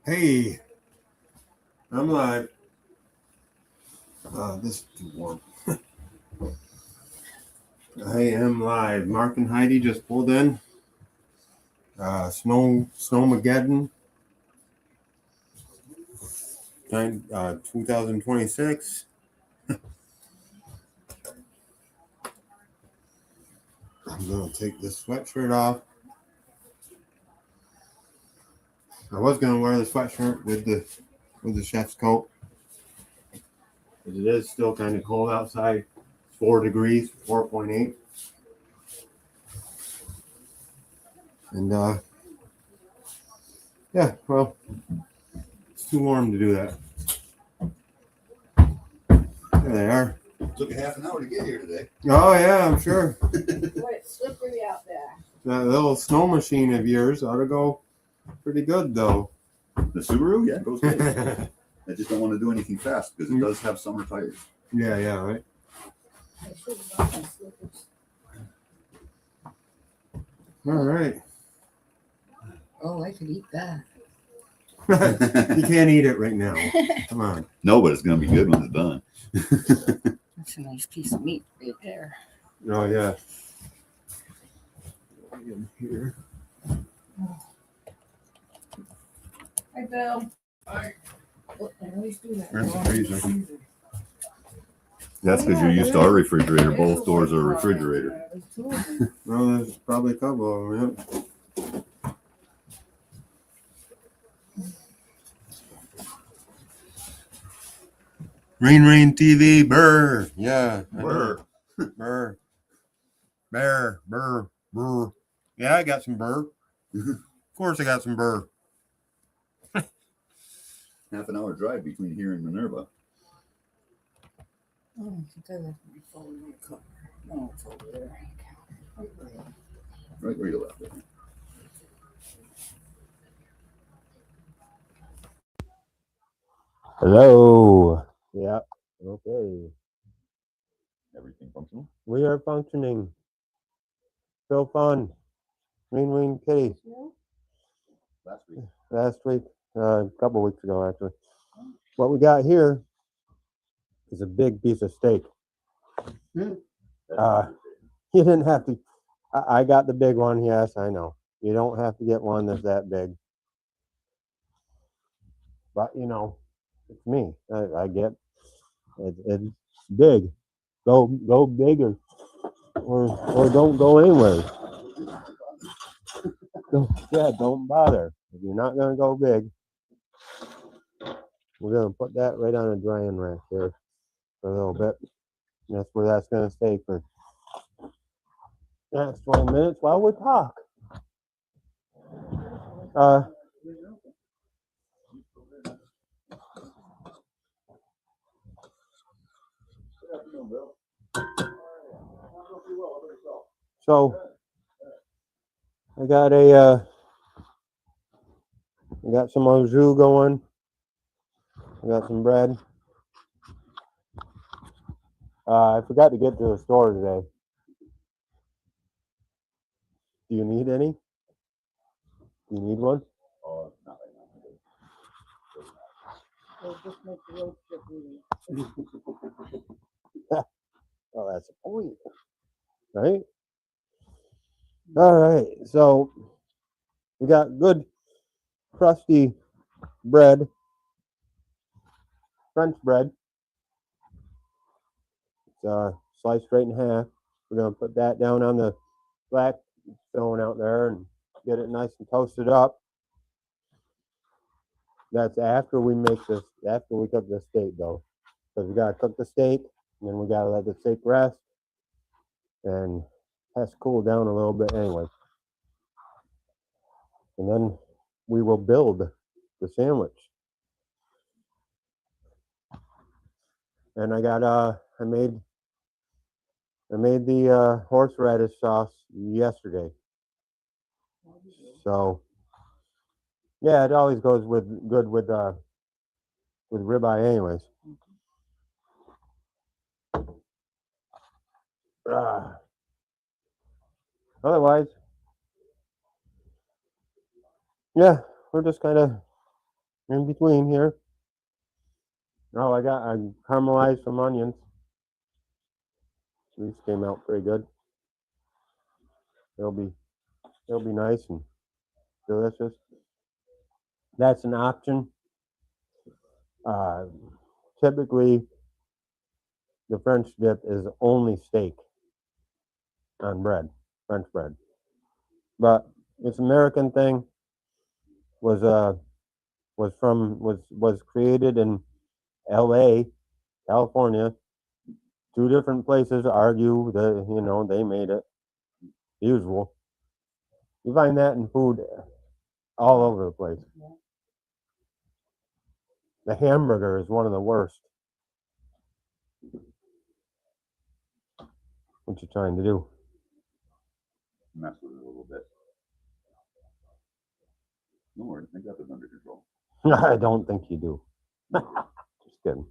Hey, I'm live. This is too warm. I am live. Mark and Heidi just pulled in. Snowmageddon, 2026. I'm gonna take this sweatshirt off. I was gonna wear the sweatshirt with the chef's coat, but it is still kind of cold outside. 4 degrees, 4.8, and yeah, well, it's too warm to do that. There they are. Took a half an hour to get here today. Oh yeah, I'm sure. Boy, it's slippery out there. That little snow machine of yours ought to go pretty good, though. The Subaru, yeah, it goes good. I just don't want to do anything fast because it does have summer tires. Yeah, right. I should have brought my slippers. All right. Oh, I could eat that. You can't eat it right now. Come on. No, but it's going to be good when it's done. That's a nice piece of meat right there. Oh, yeah. In here. Hi, Bill. Hi. Oh, I always do that. Where's the freezer? That's because you're used to our refrigerator. Both doors are a refrigerator. Well, there's probably a couple of them, yeah. Rain TV, burr. Yeah. Burr. Burr. Burr. Yeah, I got some burr. Of course I got some burr. Half an hour drive between here and Minerva. Oh, I think I left my phone in the car. No, it's over there. Right where you left it. Hello. Yeah. Okay. Everything functional? We are functioning. So fun. Rain Kitty. Last week. A couple weeks ago, actually. What we got here is a big piece of steak. You didn't have to. I got the big one. Yes, I know. You don't have to get one that's that big. But you know, it's me. I get it's big. Go big or don't go anywhere. Don't bother. If you're not gonna go big, we're gonna put that right on a drying rack here for a little bit. And that's where that's gonna stay for the next 20 minutes while we talk. So I got some au jus going. I got some bread. I forgot to get to the store today. Do you need any? Do you need one? Oh, not right now. So just make the road trip easy. Oh, that's a point. Right? All right. So we got good crusty bread, French bread. It's sliced right in half. We're going to put that down on the black stone out there and get it nice and toasted up. That's after we cook the steak, though. Because we got to cook the steak, and then we got to let the steak rest. And it has to cool down a little bit anyway. And then we will build the sandwich. And I made the horseradish sauce yesterday. So yeah, it always goes good with ribeye anyways. Otherwise, yeah, we're just kind of in between here. Oh, I caramelized some onions. These came out pretty good. They'll be nice and delicious. That's an option. Typically, the French dip is only steak on bread, French bread. But this American thing was created in L.A., California. Two different places argue that they made it. Usual. You find that in food all over the place. The hamburger is one of the worst. What you trying to do? Mess with it a little bit. No worries, I got this under control. I don't think you do. Just kidding.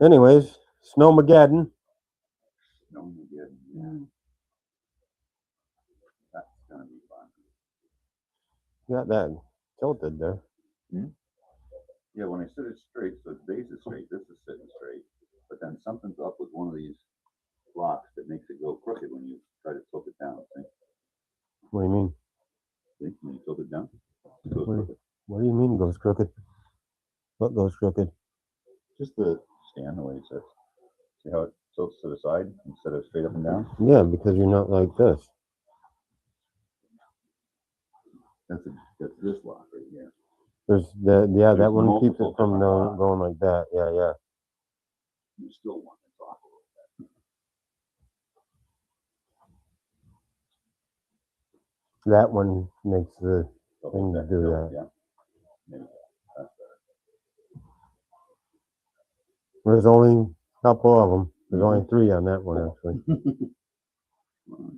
Anyways, Snowmageddon. Snowmageddon, yeah. That's gonna be fun. Got that tilted there. Yeah, when I sit it straight, so its base is straight, this is sitting straight, but then something's up with one of these blocks that makes it go crooked when you try to tilt it down. See? What do you mean? See? When you tilt it down, it goes What, crooked. what do you mean goes crooked? What goes crooked? Just the stand, the way it sits. See how it tilts to the side instead of straight up and down? Yeah, because you're not like this. That's this block right here. There's that There's one keeps it multiple from different blocks. going like that. Yeah. You still want to talk a little bit. That one makes the Double thing to check, do double- that. Yeah. Maybe that's better. There's only a couple of them. There's only 3 on that one actually.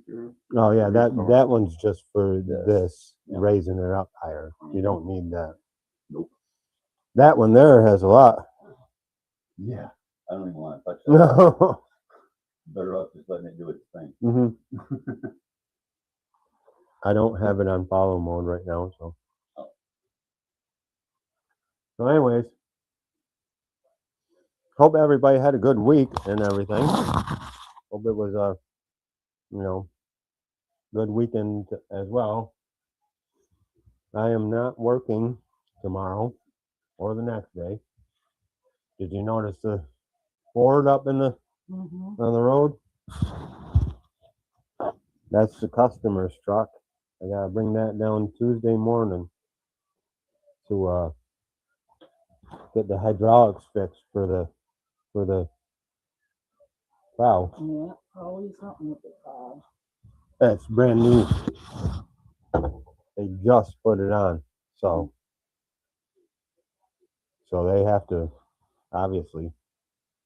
Sure. Oh yeah, that one's just for this, Yeah. raising it up higher. You don't need that. Nope. That one there has a lot. Yeah. I don't even want to touch that. No. Better off just letting it do its thing. hmm I don't have it on follow mode right now, so. So anyways, hope everybody had a good week and everything. Hope it was a, good weekend as well. I am not working tomorrow or the next day. Did you notice the board up in the on the road? That's the customer's truck. I gotta bring that down Tuesday morning to get the hydraulics fixed for the plow. Yeah, always something with the plow. That's brand new. They just put it on, so they have to, obviously,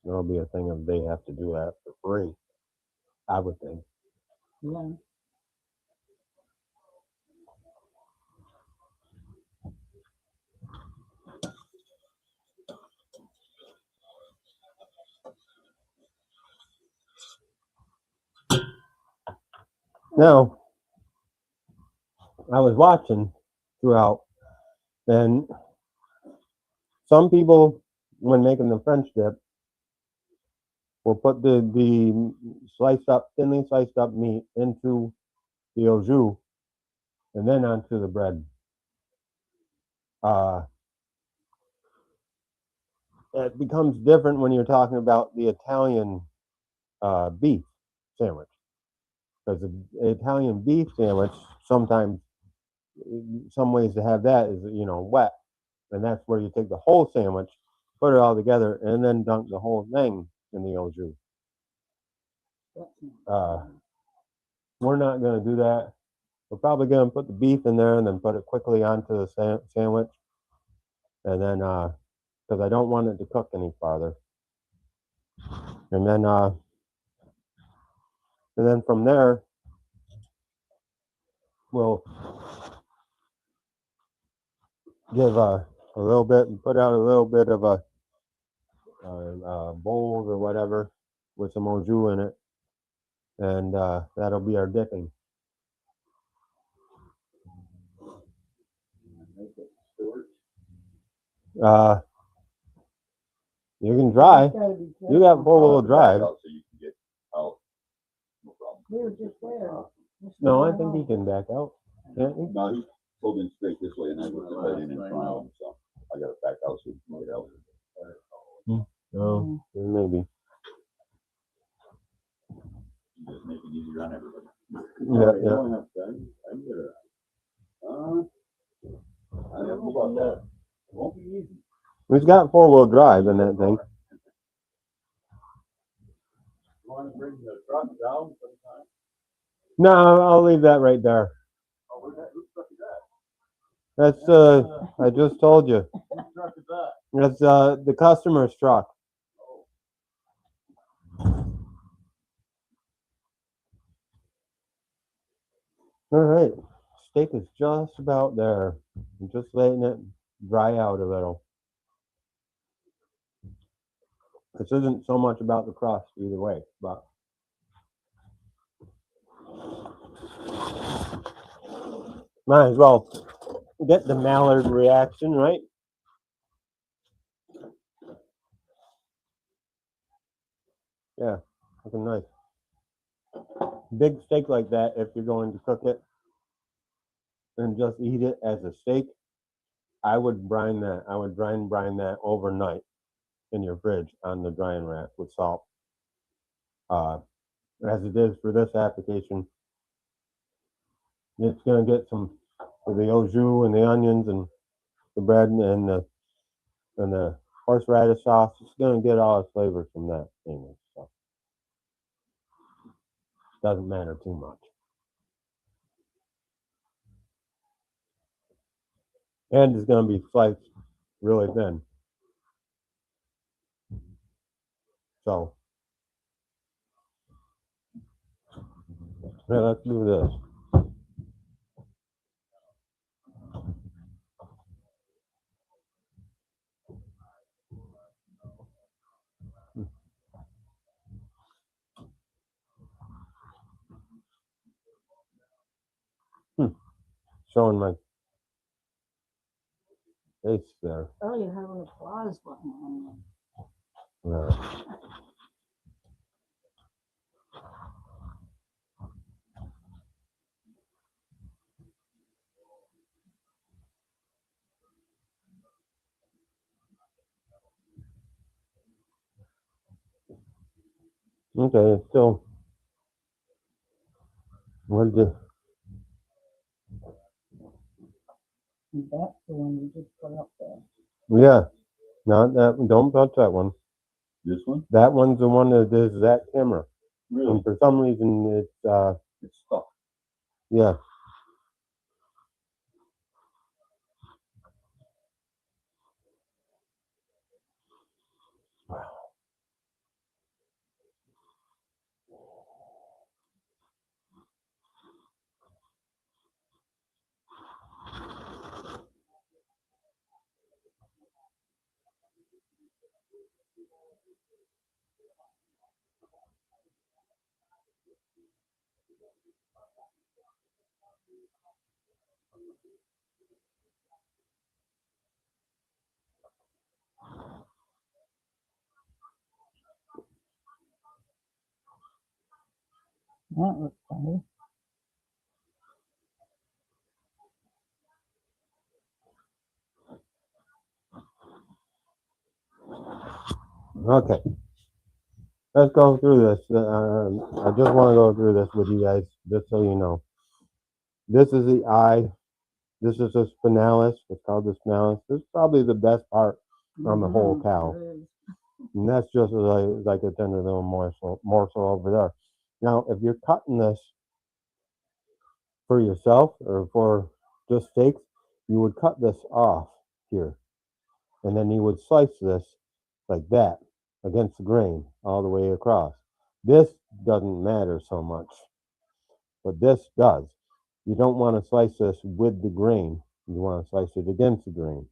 there'll be a thing of they have to do that for free, I would think. Yeah. Now, I was watching throughout, and some people, when making the French dip, will put the thinly sliced up meat into the au jus and then onto the bread. It becomes different when you're talking about the Italian beef sandwich, because the Italian beef sandwich sometimes, some ways to have that is wet, and that's where you take the whole sandwich, put it all together, and then dunk the whole thing in the au jus. We're not going to do that. We're probably going to put the beef in there and then put it quickly onto the sandwich, and then because I don't want it to cook any farther, and then from there we'll give a little bit and put out a little bit of a bowl or whatever with some au jus in it, and that'll be our dipping. Uh, you can try. Gotta be You got careful. 4-wheel drive. So you can get out. No problem. We were just there. No, I think he can back out. Can't he? No, he's pulled in straight this way and I looked right in front of him, so I got to back out so he can get out. No, maybe. Just make it easier on everybody. Yeah. I don't know about that. It won't be easy. He's got 4-wheel drive in that thing. You want to bring the truck down sometime? No, I'll leave that right there. Oh, whose truck is that? That's I just told you. Whose truck is that? That's the customer's truck. All right, steak is just about there. I'm just letting it dry out a little. This isn't so much about the crust either way, but might as well get the Maillard reaction, right? Yeah, looking nice. Big steak like that, if you're going to cook it and just eat it as a steak, I would brine that. I would brine that overnight in your fridge on the drying rack with salt. As it is for this application, it's gonna get some of the au jus and the onions and the bread and the horseradish sauce. It's gonna get all its flavors from that thing. So doesn't matter too much. And it's gonna be sliced really thin. So yeah, let's do this. Showing my face there. Oh, you have an applause button on Okay, it's still. What did it. That's the one you just put up there. Yeah, not that. Don't touch that one. This one? That one's the one that is that camera. Really? And for some reason, It's stuck. yeah. That looks funny. Okay, let's go through this. I just want to go through this with you guys, just so you know. This is the eye. This is the spinalis. It's called the spinalis. This is probably the best part on the whole cow. It is. And that's just like a tender little morsel over there. Now, if you're cutting this for yourself or for just steaks, you would cut this off here. And then you would slice this like that against the grain all the way across. This doesn't matter so much, but this does. You don't want to slice this with the grain. You want to slice it against the grain.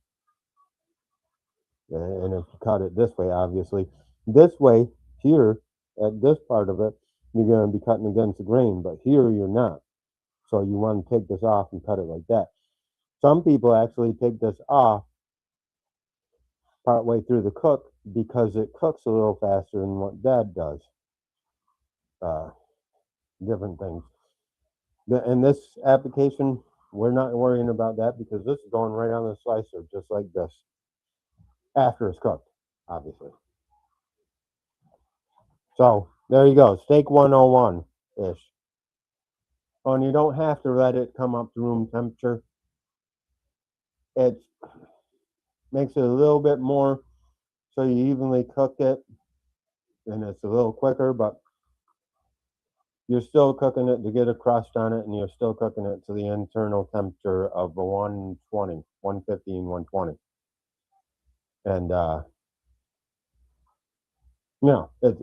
And if you cut it this way, obviously, this way here at this part of it, you're going to be cutting against the grain, but here you're not. So you want to take this off and cut it like that. Some people actually take this off partway through the cook because it cooks a little faster than what Dad does. Different things. In this application, we're not worrying about that because this is going right on the slicer, just like this, after it's cooked, obviously. So there you go, steak 101-ish. Oh, and you don't have to let it come up to room temperature. It makes it a little bit more so you evenly cook it, and it's a little quicker, but you're still cooking it to get a crust on it, and you're still cooking it to the internal temperature of a 120, 115, 120. And, it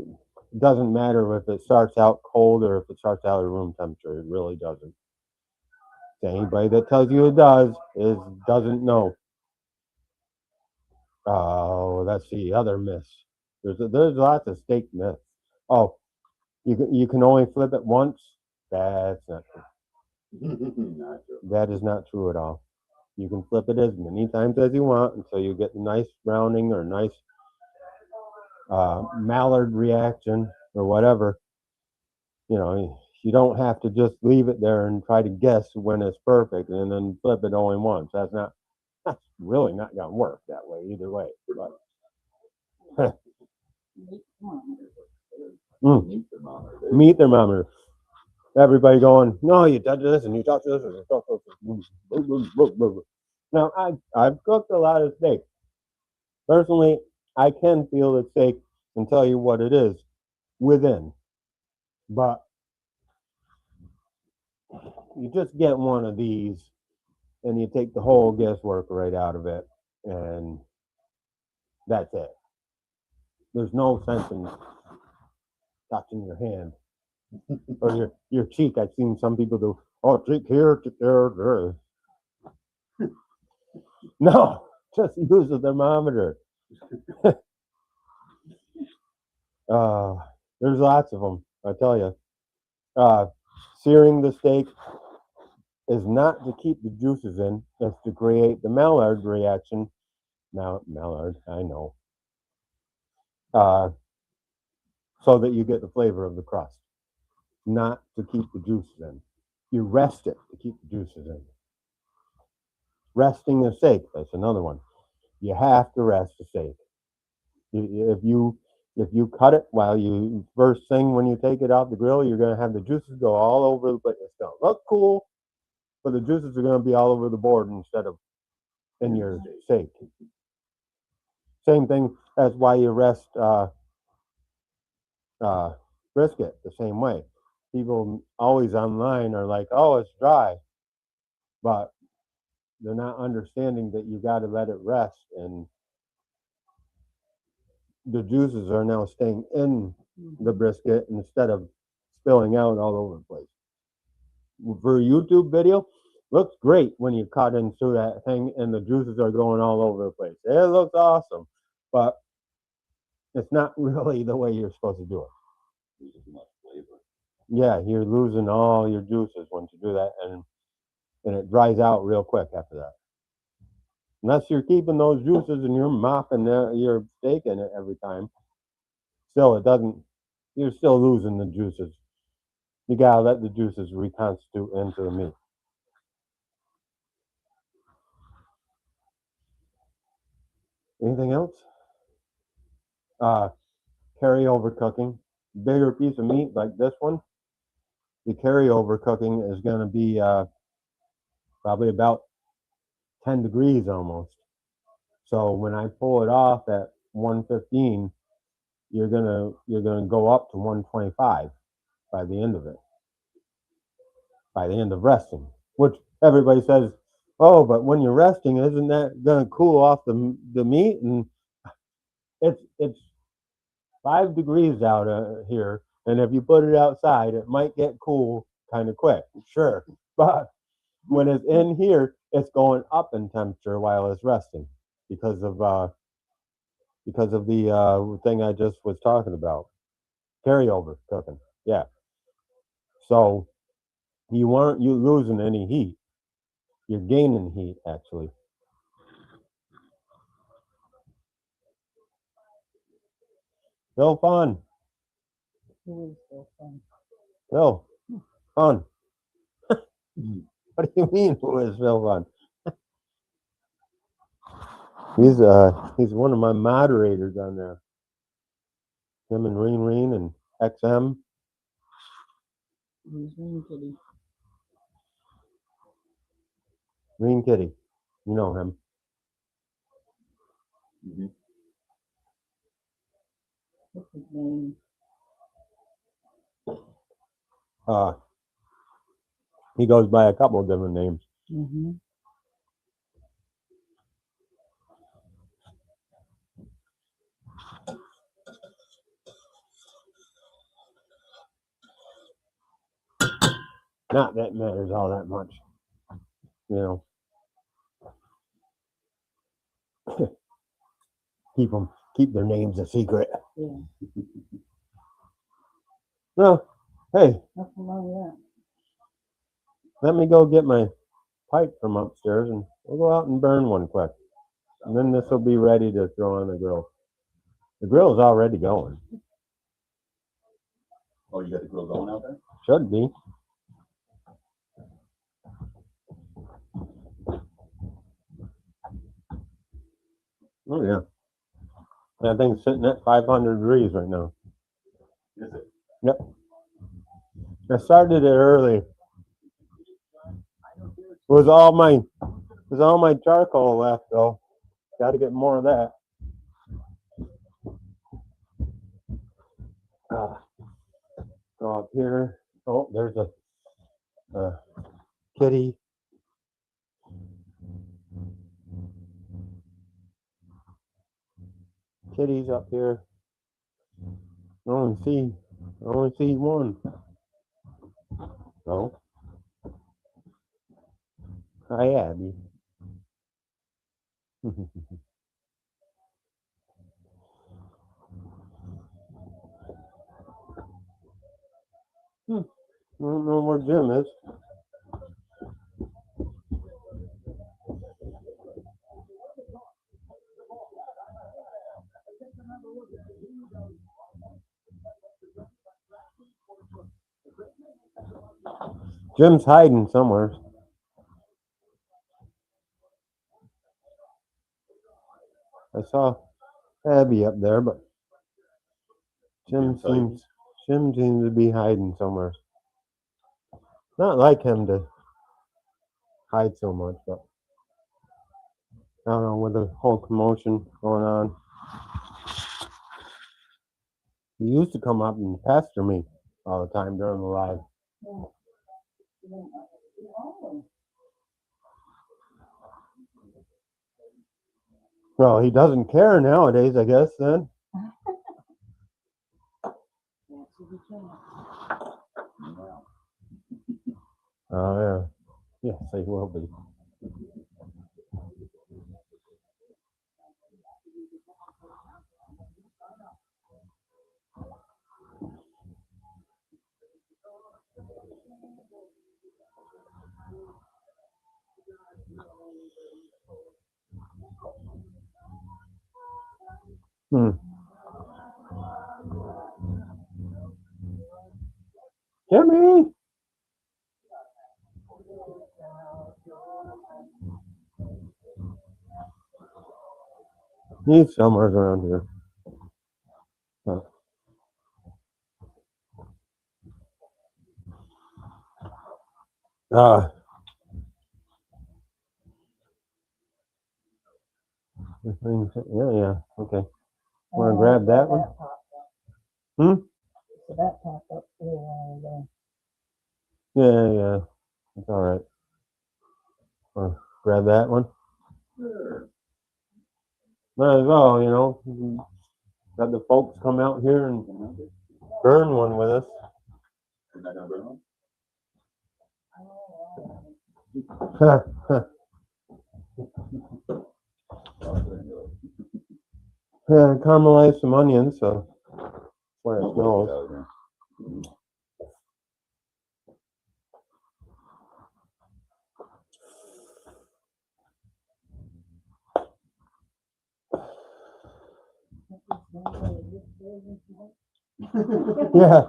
doesn't matter if it starts out cold or if it starts out at room temperature. It really doesn't. Anybody that tells you it doesn't know. Oh, that's the other myth. There's lots of steak myths. Oh, you can only flip it once. That's not true. Not true. That is not true at all. You can flip it as many times as you want until you get a nice browning or nice Maillard reaction or whatever. You don't have to just leave it there and try to guess when it's perfect and then flip it only once. That's really not going to work that way either way. But meat thermometer. Everybody going, no, you touch this and you touch this and you touch this. Now, I've cooked a lot of steak. Personally, I can feel the steak and tell you what it is within. But you just get one of these and you take the whole guesswork right out of it, and that's it. There's no sense in touching your hand or your cheek. I've seen some people do, oh, cheek here, cheek there. No, just use a thermometer. There's lots of them, I tell you. Searing the steak is not to keep the juices in, it's to create the Maillard reaction. Now, Maillard, I know. So that you get the flavor of the crust, not to keep the juices in. You rest it to keep the juices in. Resting a steak, that's another one. You have to rest a steak. If you cut it while you first thing when you take it off the grill, you're going to have the juices go all over the place. It's going to look cool, but the juices are going to be all over the board instead of in your steak. Same thing. That's why you rest brisket the same way. People always online are like, oh, it's dry, but they're not understanding that you got to let it rest, and the juices are now staying in the brisket instead of spilling out all over the place. For a YouTube video, looks great when you cut into that thing and the juices are going all over the place. It looks awesome, but it's not really the way you're supposed to do it. Yeah, you're losing all your juices once you do that, and it dries out real quick after that. Unless you're keeping those juices and you're mopping your steak in it every time, still it doesn't. You're still losing the juices. You gotta let the juices reconstitute into the meat. Anything else? Carryover cooking. Bigger piece of meat like this one, the carryover cooking is going to be probably about 10 degrees almost. So when I pull it off at 115, you're gonna go up to 125 by the end of it. By the end of resting, which everybody says, oh, but when you're resting, isn't that going to cool off the meat? And it's 5 degrees out here, and if you put it outside, it might get cool kind of quick, sure. But when it's in here, it's going up in temperature while it's resting because of the thing I just was talking about, carryover cooking. Yeah, So you weren't losing any heat. You're gaining heat, actually. Still fun. Who is so fun? Still fun. What do you mean? Who is still fun? He's one of my moderators on there. Him and Reen and XM. Who's Green Kitty? Green Kitty. You know him. Mhm. What's his name? He goes by a couple of different names. Mm-hmm. Not that matters all that much. You know. Keep their names a secret. Yeah. No. Hey, Nothing wrong with that. let me go get my pipe from upstairs and we'll go out and burn one quick. And then this will be ready to throw on the grill. The grill's already going. Oh, you got the grill going out there? Should be. Oh yeah. That thing's sitting at 500 degrees right now. Is it? Yep. I started it early. It was all my charcoal left though. Got to get more of that. Go up here. Oh, there's a kitty. Kitties up here. I only see one. Oh. Hi, Abby. I don't know where Jim is. Jim's hiding somewhere. I saw Abby up there, but Jim seems to be hiding somewhere. Not like him to hide so much, but I don't know with the whole commotion going on. He used to come up and pester me all the time during the live. Well, he doesn't care nowadays, I guess, then. Oh, yeah. Yes, he will be. Jimmy! He's somewhere around here. Huh. Yeah, okay. Want to grab that one? So that popped up for a while ago. Yeah. It's all right. Grab that one? Sure. Might as well, you know. Got the folks come out here and burn one with us. You're not gonna burn one? Yeah, caramelize some onions, so where it smells. Yeah.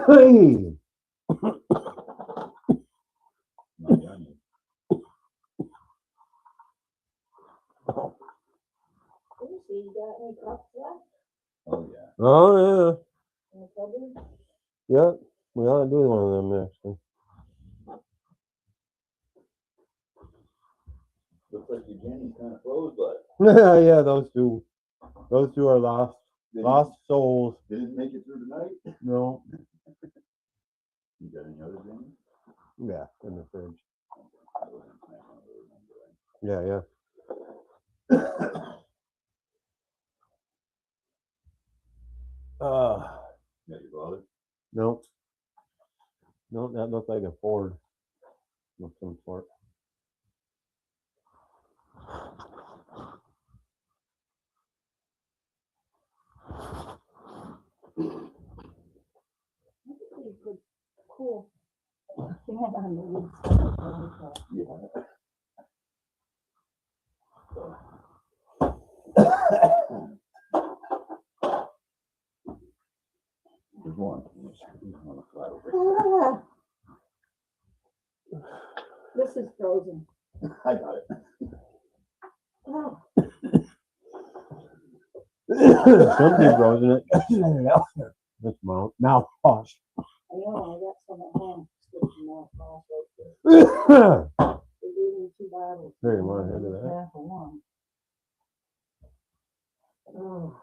Hey. Not yummy. Lucy, you got any cups left Oh, yeah. Oh, in the cupboard? yeah. Yep. We ought to do one of them actually. Looks like your Jenny's kind of froze, but Yeah, those two are lost they souls. didn't make it through tonight. No. You got any other Jenny? Yeah, in the fridge. I wasn't snacking on those, Yeah, yeah. Yeah, your father? Nope. Nope, that looks like a Ford of some sort. Pretty good, cool. They had on the wood stuff. Yeah. There's one. On the side over Ah. This is frozen. there. I got it. Oh, Somebody frozen it. That's mouthwash. I know, I got some at home. Sticking mouthwash right there. They gave me 2 bottles. Here, you want a hit of that? Half of one. Oh.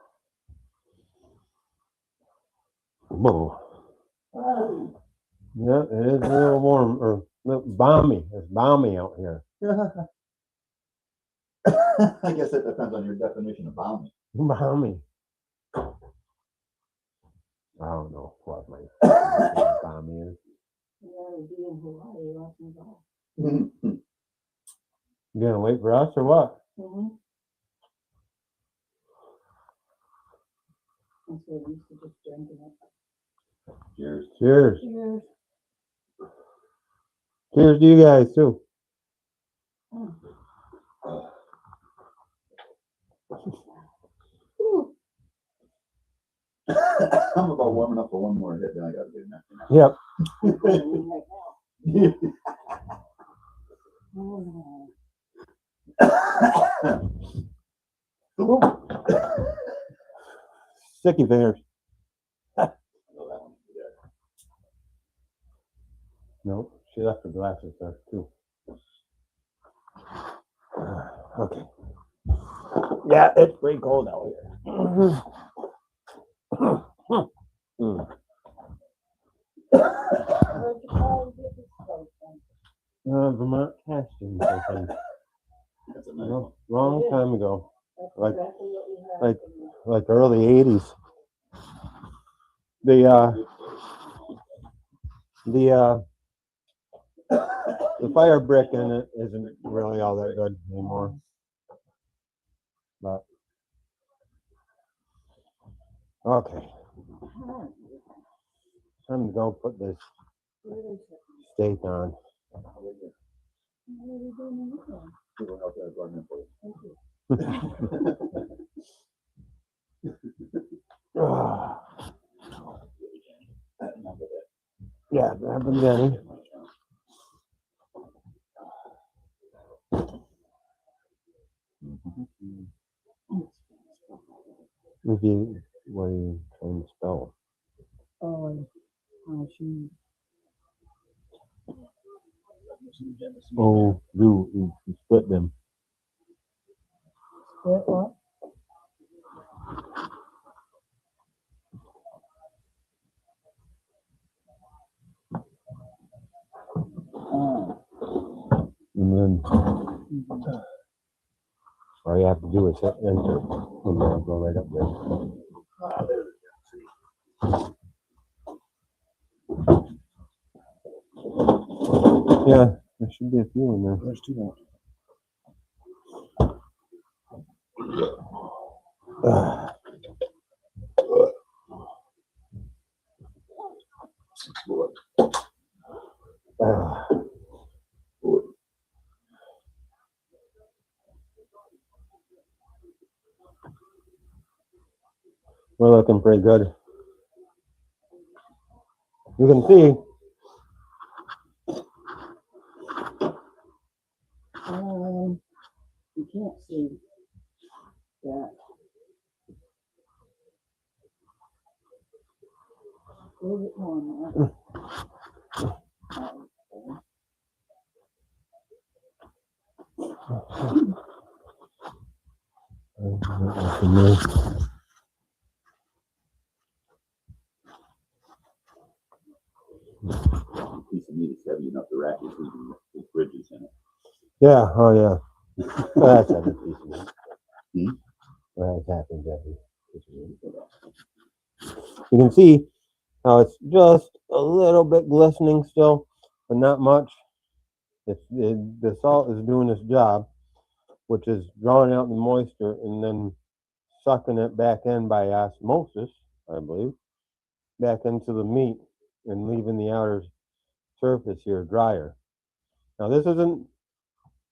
Whoa. Oh. Yeah, it is a little warm or balmy. It's balmy out here. I guess it depends on your definition of bounty. Balmy. I don't know what my definition of balmy is. Yeah, it'd be in Hawaii, lots of all. You gonna wait for us or what? Mm-hmm. That's what I used to just drinking it. Cheers. Cheers. Cheers. Cheers to you guys too. Oh. Ooh. I'm about warming up for one more hit, then I gotta get next one. Yep. I'm going right now. Oh. Sticky fingers. Nope. She left her glasses there too. Okay. Yeah, it's pretty cold out here. Mm. Where'd you go and get this stuff from? Vermont Casting, I think. That's a nice one. Long time ago, That's Like- exactly what we have. like- like early '80s. The fire brick in it isn't really all that good anymore. But okay, Huh. time to go put this Where is it? steak on. What are we doing here? People out there running for it. Thank you. Yeah, grab them, Jenny. If you, what are you trying to spell? Oh, she. Oh, you split them. What? And then all you have to do is hit enter and they'll go right up there. Yeah, there should be a few in there. There's two more. We're looking pretty good. You can see You can't see that. A little bit more now. A piece of meat is heavy enough to rack his bridges in it. yeah, oh yeah. Well, that's every piece of meat. Hmm? Well, that's happened every piece of meat. You can see how it's just a little bit glistening still, but not much. The salt is doing its job, which is drawing out the moisture and then sucking it back in by osmosis, I believe, back into the meat and leaving the outer surface here drier. Now, this isn't,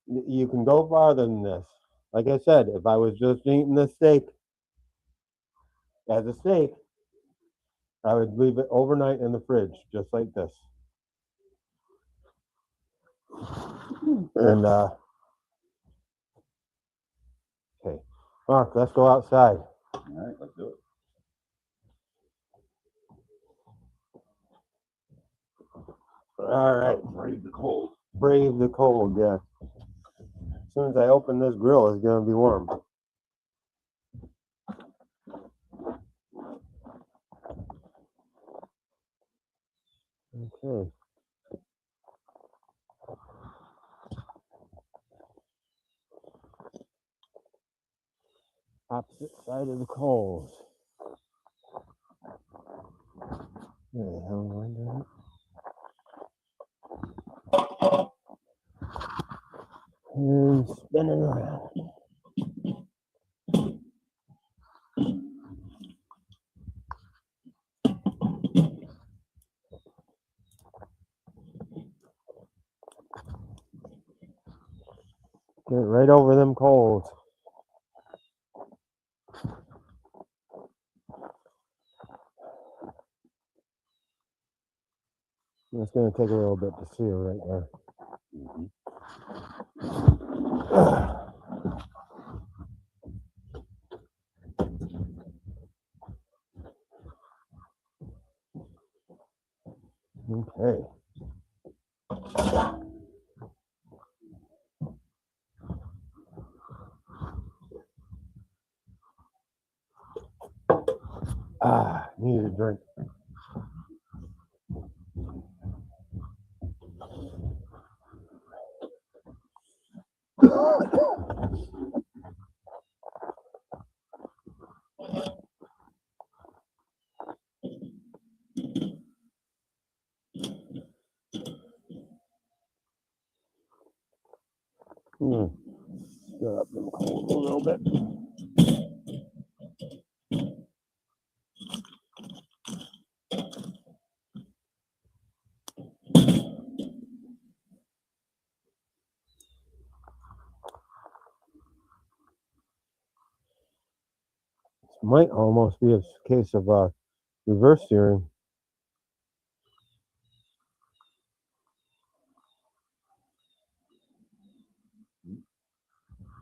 you can go farther than this. Like I said, if I was just eating this steak as a steak, I would leave it overnight in the fridge, just like this. And, okay, Mark, let's go outside. All right, let's do it. All right. Brave the cold. Brave the cold, yeah. As soon as I open this grill, it's going to be warm. Okay. Opposite side of the coals. Where the hell am I doing? And spinning around. Get right over them coals. It's going to take a little bit to sear right there. Okay. Need a drink. Stir up them coals a little bit. This might almost be a case of reverse searing.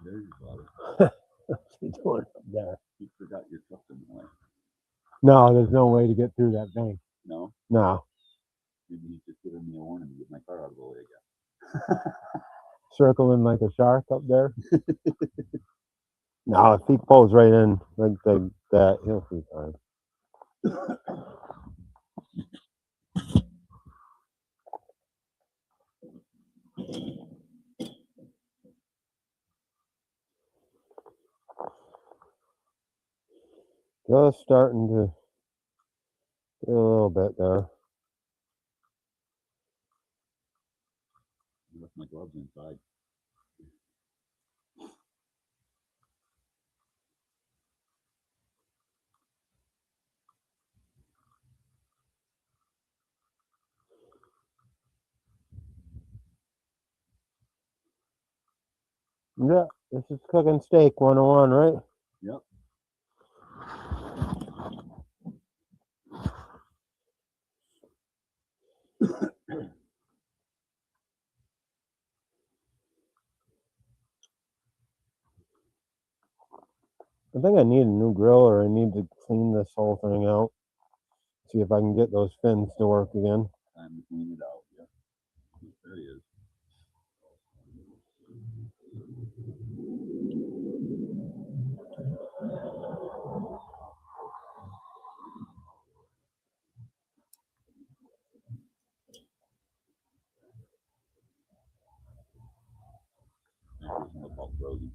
There's your father. What's he doing up there? You forgot your truck in the way. No, there's no way to get through that bank. No? No. Maybe he's just giving me a warning to get my car out of the way again. Circling like a shark up there. No, if he pulls right in like that, he'll be fine. Just starting to get a little bit there. I left my gloves inside. Yeah, this is cooking steak 101, right? Yep. I think I need a new grill, or I need to clean this whole thing out. See if I can get those fins to work again. Time to clean it out, yeah. There he is. Everything about frozen.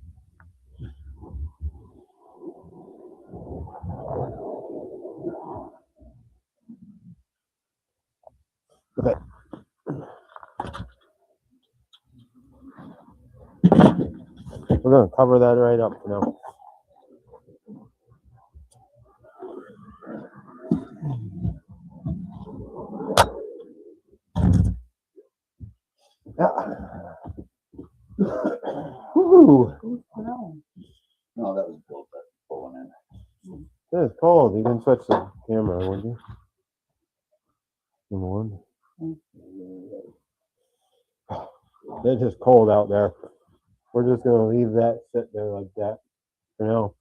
Okay. We're gonna cover that right up for now. Yeah. Woo. Who's brown? No, that was built, that's pulling in. It's cold. You can switch the camera, would you? Number one. It's just cold out there. We're just gonna leave that sit there like that for now.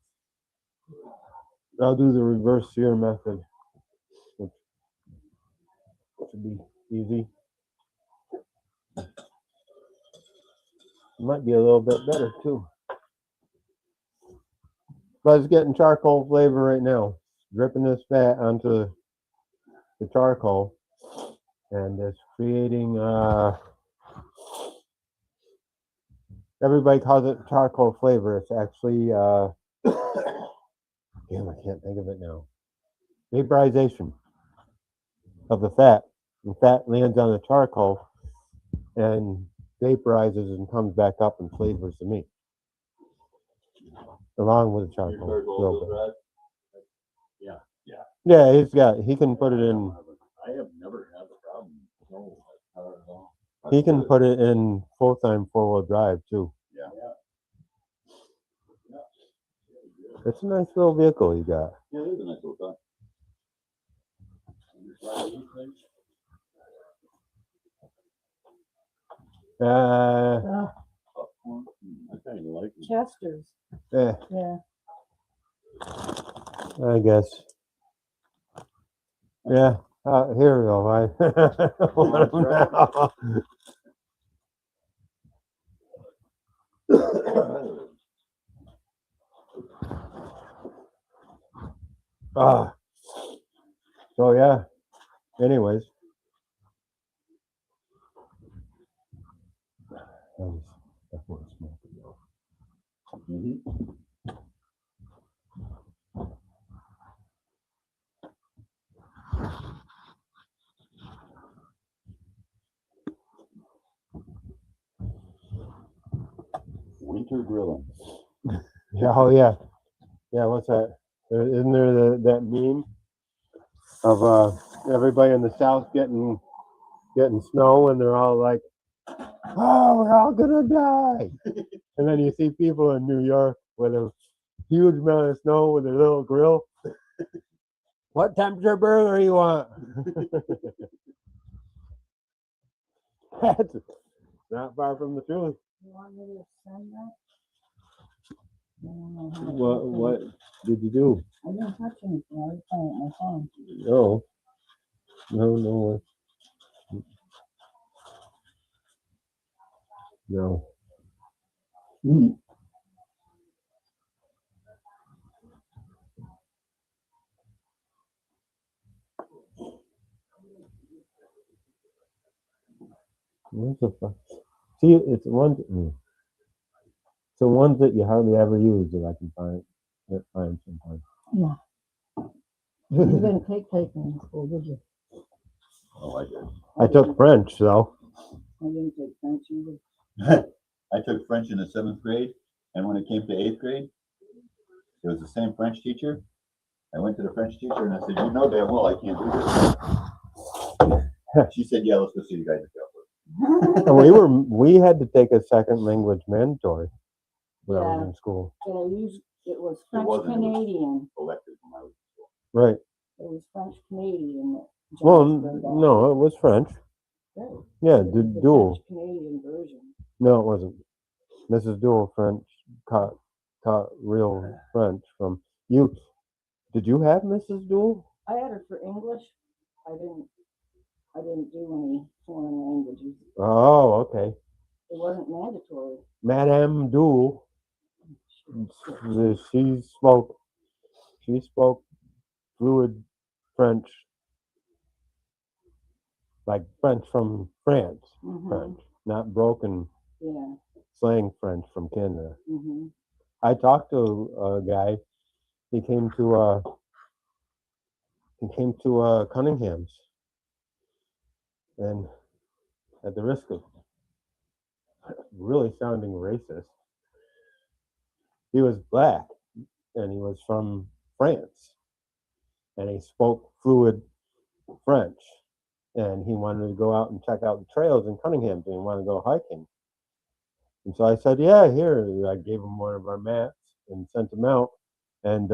I'll do the reverse sear method, which should be easy. Might be a little bit better too. But it's getting charcoal flavor right now. Dripping this fat onto the charcoal, and it's creating everybody calls it charcoal flavor. It's actually damn, I can't think of it now. Vaporization of the fat. The fat lands on the charcoal and vaporizes and comes back up and flavors the meat. Along with the charcoal. Yeah, he can put it in. I have never had a problem. No, not at all. He can put it in full-time four-wheel drive too. Yeah. It's a nice little vehicle you got. Yeah, it is a nice little car. I kind of like it. Chester's, Yeah, yeah. I guess. Yeah, here we go. Let him know. So yeah. Anyways. Mhm. Winter grilling. Yeah, oh yeah. Yeah, what's that? Isn't there that meme of everybody in the south getting snow and they're all like, oh, we're all gonna die. And then you see people in New York with a huge amount of snow with their little grill. What temperature burger you want? That's not far from the truth. You want me to send that? I don't know how to What did you do? I didn't touch anything, I was playing with my phone. No. No. Mm. What the fuck? See, it's ones. So ones that you hardly ever use that I can find sometimes. Yeah. You didn't take in school, did you? Oh, I did. I took French, so I didn't take French either. I took French in the 7th grade, and when it came to 8th grade, it was the same French teacher. I went to the French teacher and I said, you know damn well I can't do this. She said, yeah, let's go see the guys at Calvert. and we had to take a second language mandatory when I was Yeah. in school. It was French wasn't, it was- Canadian. Elected when I was Right. It was French Canadian. that Well, John's wrote off. no, it was French. Yeah, The dual. French Canadian version. No, it wasn't. Mrs. Dual French taught real French from you. Did you have Mrs. Dual? I had her for English. I didn't do any foreign languages. Oh, okay. It wasn't mandatory. Madame Dual. She spoke fluid French, like French from France, Mm-hmm. French, not broken Yeah. slang French from Canada. Mm-hmm. I talked to a guy. He came to Cunningham's, and at the risk of really sounding racist, he was black and he was from France, and he spoke fluid French, and he wanted to go out and check out the trails in Cunningham's, and he wanted to go hiking. And so I said, yeah, here. I gave him one of our maps and sent him out. And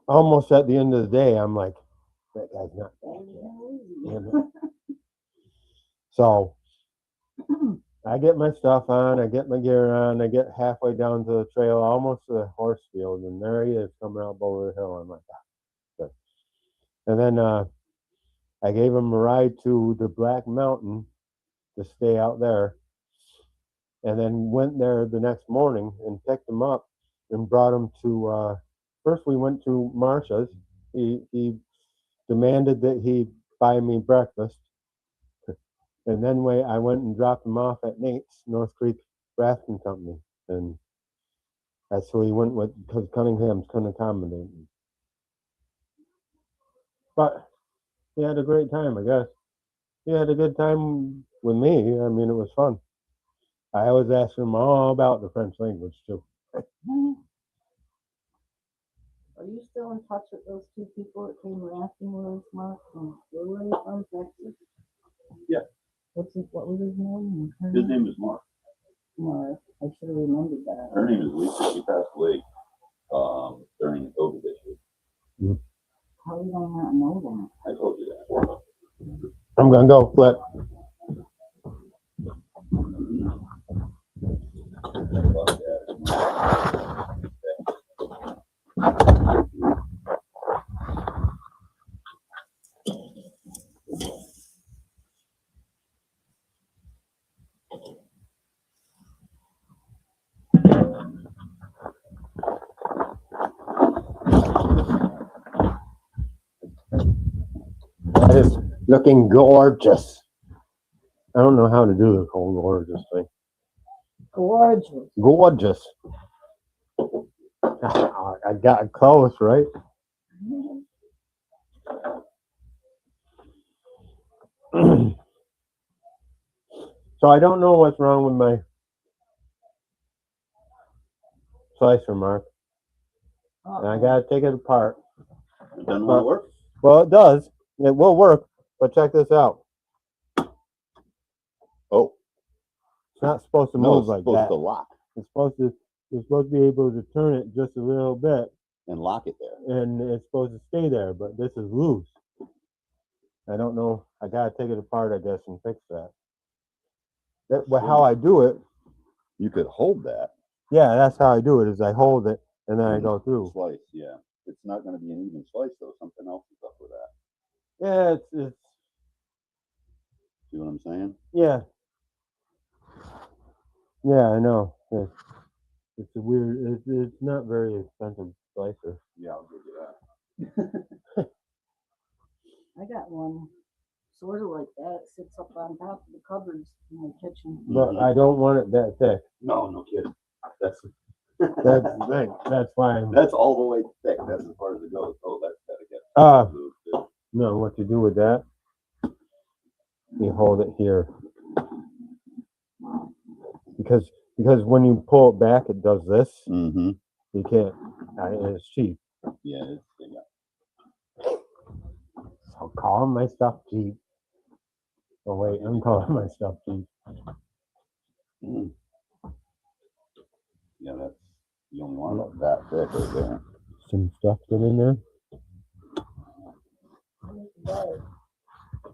almost at the end of the day, I'm like, that guy's not back yet. So I get my stuff on, I get my gear on, I get halfway down to the trail, almost to the horse field, and there he is coming up over the hill. I'm like, good. And then I gave him a ride to the Black Mountain to stay out there, and then went there the next morning and picked him up and brought him to. First, we went to Marsha's. He demanded that he buy me breakfast, and then I went and dropped him off at Nate's North Creek Rafting Company, and that's who he went with because Cunningham's couldn't accommodate him. But he had a great time, I guess. He had a good time with me. I mean, it was fun. I was asking him all about the French language too. Are you still in touch with those two people that came rafting with us, Mark, from Texas? Yeah. What was his name? His name is Mark. Mark. I should have remembered that. Her name is Lisa. She passed away during the COVID issue. How did I not know I told you that. I'm gonna go flip. That is looking gorgeous. I don't know how to do the whole gorgeous thing. Gorgeous. Gorgeous. I got close, right? So I don't know what's wrong with my slicer, Mark. And I gotta take it apart. It doesn't want to work? Well, it does. It will work, but check this out. Oh. It's not supposed to No, move it's like supposed that. to lock You're supposed to be able to turn it just a little bit, and lock it there. and it's supposed to stay there, but this is loose. I don't know. I gotta take it apart, I guess, and fix that. How I do it, You could hold that. yeah, that's how I do it, is I hold it, and then I go through. Slice, yeah. It's not going to be an even slice, though. Something else is up with that. Yeah, it's See what I'm saying? yeah. Yeah, I know. It's a weird, it's not very expensive slicer. Yeah, I'll give you that. I got one sort of like that. It sits up on top of the cupboards in my kitchen. But I don't want it that thick. No, no kidding. That's the thing. That's why that's all the way thick. That's as far as it goes. Oh, that's gotta get moved too. No, what you do with that, you hold it here. Because when you pull it back, it does this. Mm-hmm. You can't. It's cheap. Yeah, So calling my stuff cheap. Oh wait, I'm calling my stuff cheap. Mm. Yeah, that's you only want it that thick right there. Some stuff get in there.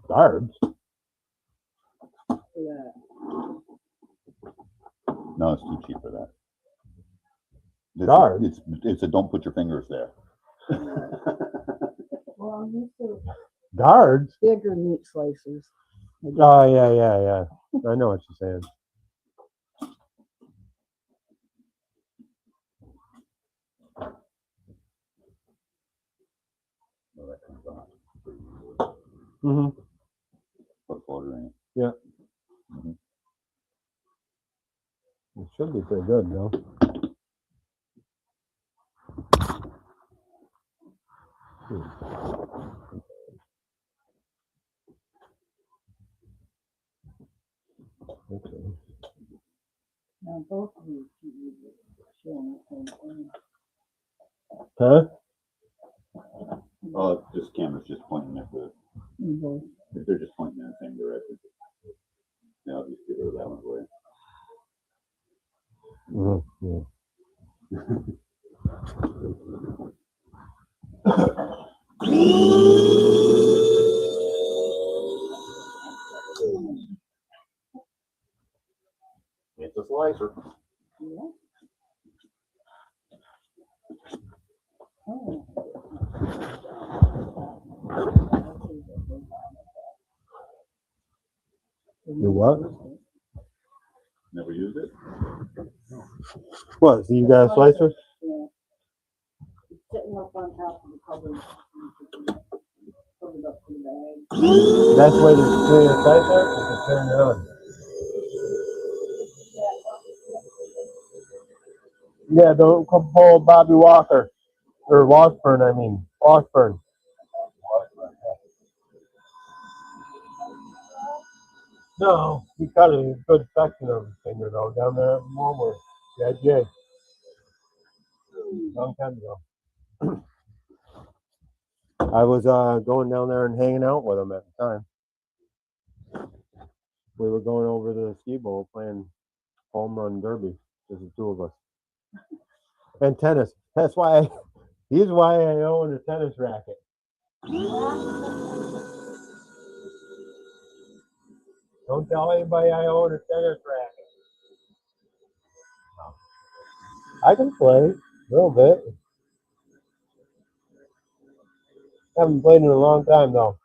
Guards. for that. No, it's too cheap for that. Guard? It's a don't put your fingers there. Well, I'm used to Guards? bigger meat slicers. Oh, yeah. I know what you're saying. Well, that comes off. Mm-hmm. Put water in it. Yeah. Mhm. It should be pretty good, though. Okay. Now, both of these TVs are showing the same thing. Huh? Oh, this camera's just pointing at the. Both. If they're just pointing in the same direction. Yeah, I'll just get rid of that one for you. Yeah. It's a slicer. Yeah. Oh. You what? Never used it? What? So you got a slicer? Yeah. It's sitting up on top of the cupboard. Covered up in the bag. Best way to clean a slicer is to turn it on. Yeah, don't come pull Bobby Walker. Or Washburn, I mean. Washburn. No, he cut a good section of his finger though down there at Walmart. Yeah, Jay. Long time ago. I was going down there and hanging out with him at the time. We were going over to the ski bowl playing home run derby. There's the two of us. And tennis. That's why he's why I own a tennis racket. Don't tell anybody I own a tennis racket. I can play a little bit. Haven't played in a long time though.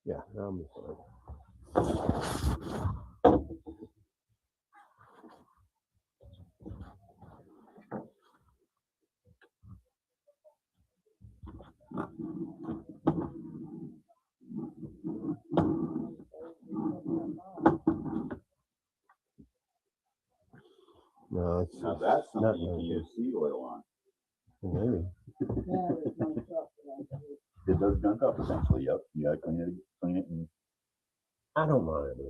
Yeah, I'm sorry. No, it's Now that's not something you can very use seed oil on. maybe. Yeah, there's no stuff for that. It does gunk up essentially, yep. You gotta clean it and. I don't want to do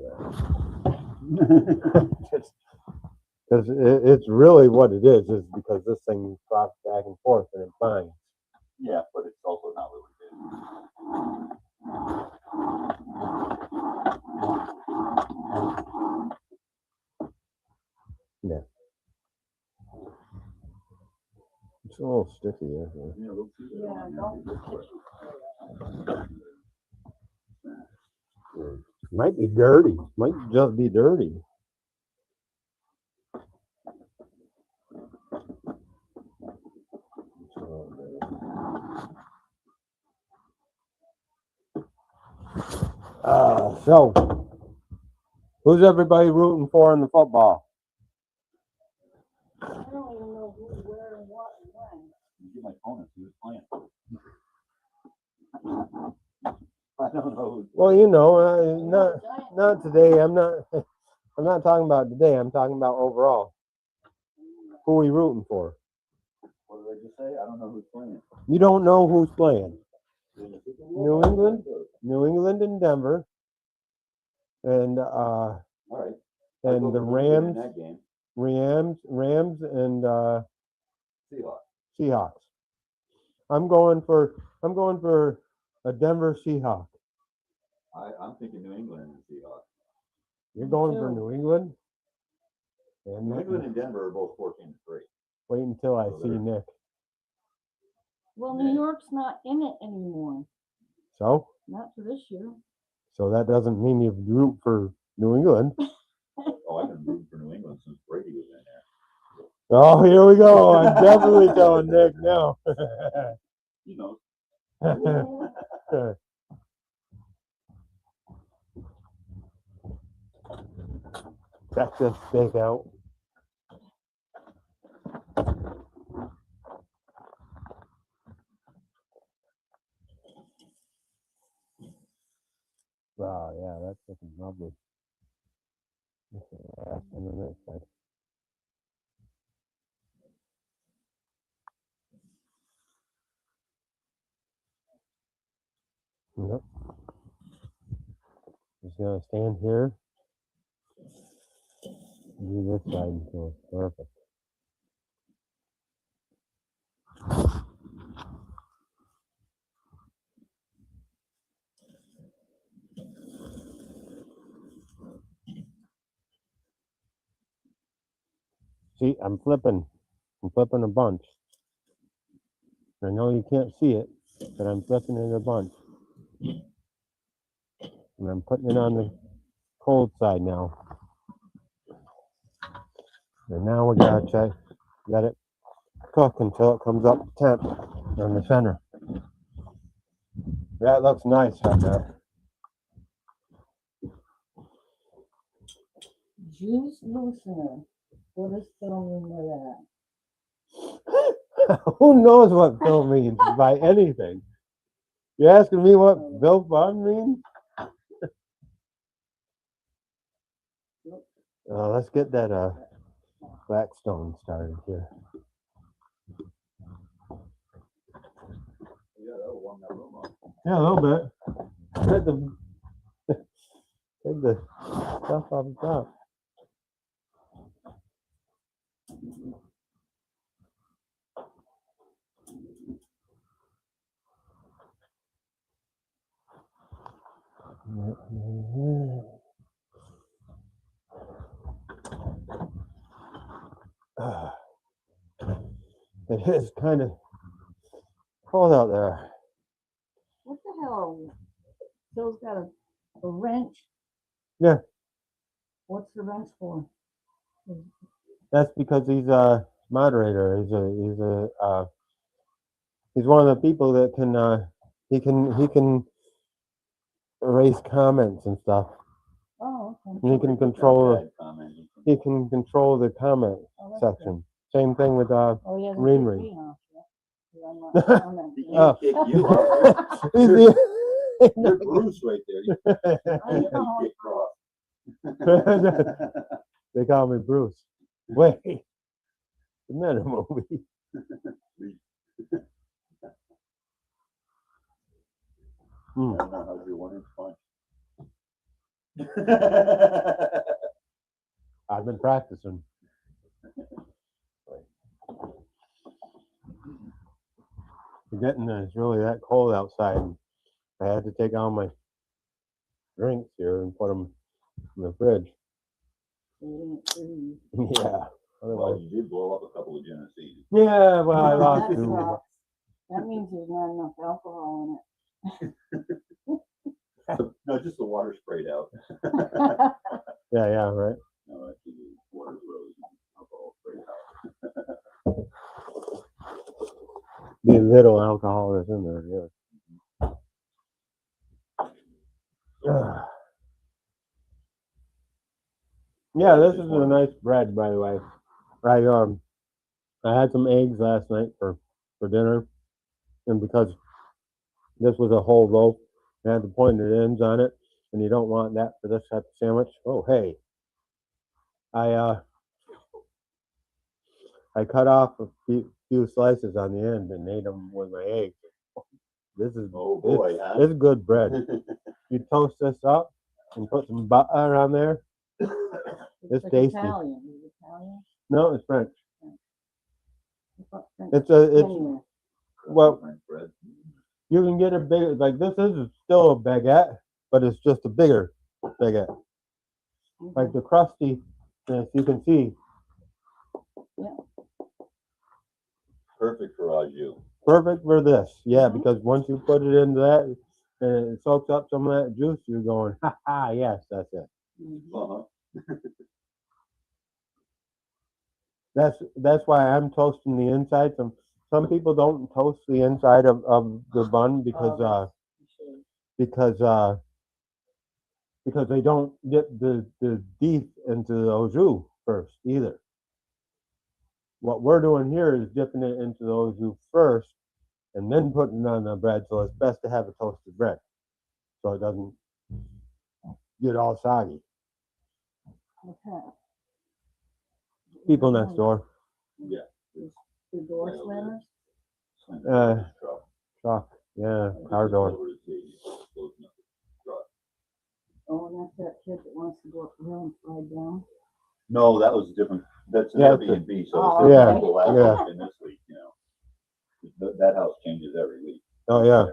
that. Because it's really what it is because this thing drops back and forth and it binds. Yeah, but it's also not really good. Yeah. It's a little stiffy, yeah. Yeah, we'll see that Yeah, on don't there. put kitchen Might be dirty. Might just be dirty. So, who's everybody rooting for in the football? I don't even know who, where, and what, and when. You get my phone and see who's playing. I don't know. Well, you know, not today. I'm not talking about today. I'm talking about overall. Who are we rooting for? What did I just say? I don't know who's playing. You don't know who's playing. New England, New England, and Denver, and All right. and the In that game. Rams, and Seahawks. Seahawks. I'm going for a Denver Seahawks. I'm thinking New England and the Seahawks. You're going for New England? And New England and Denver are both 14-3. Wait until I Oh, see there. Nick. Well, New York's not in it anymore, So not for this year. that doesn't mean you root for New England. Oh, I've been rooting for New England since Brady was in there. Oh, here we go. I'm definitely telling Nick now. You know. Texas stakeout. Wow, yeah, that's looking lovely. Yeah, and then this side. Yep. Just gonna stand here. Do this side until it's perfect. See, I'm flipping a bunch. I know you can't see it, but I'm flipping it a bunch. And I'm putting it on the cold side now. And now we gotta check, let it cook until it comes up to temp on the center. That looks nice on there. Juice loosener. What is filming with Who knows what Phil means by anything? You asking me what Bill Fun means? Let's get that Blackstone started here. Yeah, that'll warm that room up. Yeah, a little bit. Take the stuff off the top. It is kind of cold out there. What the hell? Phil's got a wrench. Yeah. What's the wrench for? That's because he's a moderator. He's one of the people that can he can erase comments and stuff. Oh, okay. And he can control Bad comment. the comment Oh, that's section. Same thing with good. Oh, he hasn't Ring kicked Ring. me off yet, 'cause I'm not on that He yet. can't kick you off. He's You're Bruce right there. You can't know. be kicked off. They call me Bruce. Wait, isn't that a movie? I don't know how to do 1 inch punch. I've been practicing. Forgetting that it's really that cold outside. I had to take all my drinks here and put them in the fridge. Yeah. Well, Otherwise, you did blow up a couple of Genessees. yeah. Well, I No, lost that two. sucks. That means there's not enough alcohol No, just the water sprayed out. in it. Yeah, right. No, actually, the water's rose and alcohol sprayed out. The little alcohol is in there. Yeah. Yeah, this is a nice bread, by the way. I had some eggs last night for dinner, and because this was a whole loaf, it had the pointed ends on it, and you don't want that for this type of sandwich. Oh, hey, I cut off a few slices on the end and ate them with my eggs. This is Oh boy, huh? this is good bread. You toast this up and put some butter on there. It's like tasty. Italian. Is it Italian? No, it's French. I thought French It's anywhere. well, French bread. you can get a big, like this is still a baguette, but it's just a bigger baguette. Like the crustiness you can see. Yeah. Perfect for au jus. Perfect for this. Yeah, Mhm. because once you put it into that and it soaks up some of that juice, you're going, ha ha, yes, that's it. Mhm. Uh-huh. That's why I'm toasting the inside. Some people don't toast the inside of the bun because Oh, you should. because they don't get the beef into the au jus first either. What we're doing here is dipping it into the au jus first and then putting it on the bread. So it's best to have a toasted bread so it doesn't get all soggy. Okay. People next door, Yeah. The door slammers? truck, yeah, car door. Oh, and that's that kid that wants to go up the hill and slide down. No, that was different. That's an Yeah, it's a- Airbnb, so Oh, it's yeah, different people yeah. last week and this week, you know. That house changes every week. Oh yeah,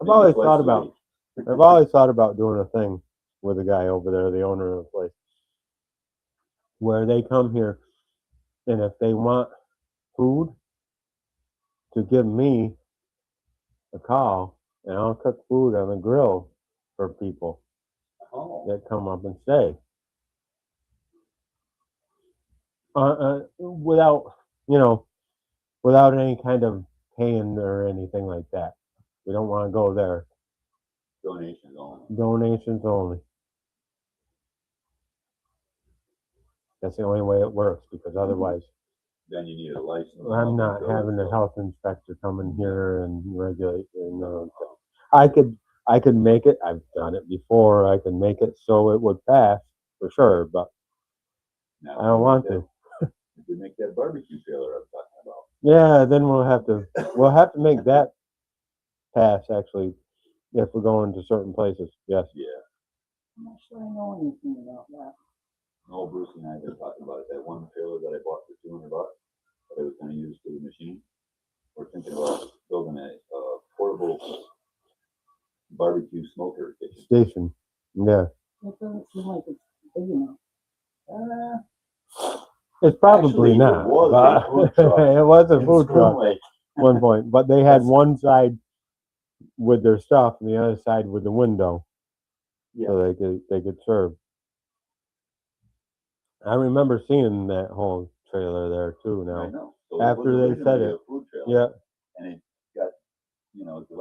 I've always thought about doing a thing with a guy over there, the owner of the place, where they come here and if they want food, to give me a call and I'll cook food on the grill for people Oh, that come up and stay. Without, without any kind of paying or anything like that. We don't want to go there. donations only. Donations only. That's the only way it works because otherwise Then you need a license. I'm not Go having a so- health inspector come in here and regulate. I could make it. I've done it before. I could make it so it would pass for sure, but Now, I don't want to. If you make that barbecue trailer I'm talking about. Yeah, then we'll have to make that pass actually if we're going to certain places. Yes. Yeah. I'm not sure I know anything about that. No, Bruce and I have been talking about it. That one trailer that I bought for $200 that I was going to use for the machine. We're thinking about building a portable barbecue smoker kitchen. Station. Yeah. It doesn't seem like it's big enough. It's probably Actually, it not. was a but food truck it was a in food Spoon truck Lake. at one point, but they had one side with their stuff and the other side with the window, Yeah. so they could serve. I remember seeing that whole trailer there too. I Now, know. So after it was they said originally it. a food trailer, Yeah, and it got,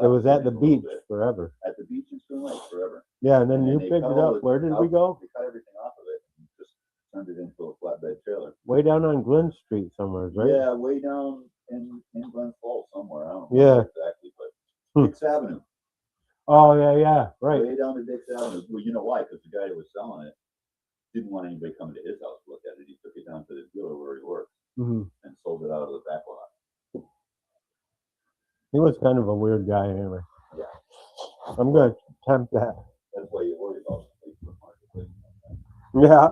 it was at the dilapidated a little beach bit. forever. At the beach in Spoon Lake forever. Yeah, and then And you they picked cut it all up. Where did we go? They cut everything off of it and just turned it into a flatbed trailer. Way down on Glen Street somewhere, right? Yeah, way down in Glen Falls somewhere. I don't know Yeah. exactly, but Hmm. Dix Avenue. Oh yeah, right. Way down to Dix Avenue. Well, you know why? Because the guy that was selling it didn't want anybody coming to his house to look at it. He took it down to the dealer where he worked Hmm. and sold it out of the back lot. He was kind of a weird guy anyway. Yeah. I'm gonna tempt that. That's why you worry about the Facebook marketplace. Yeah.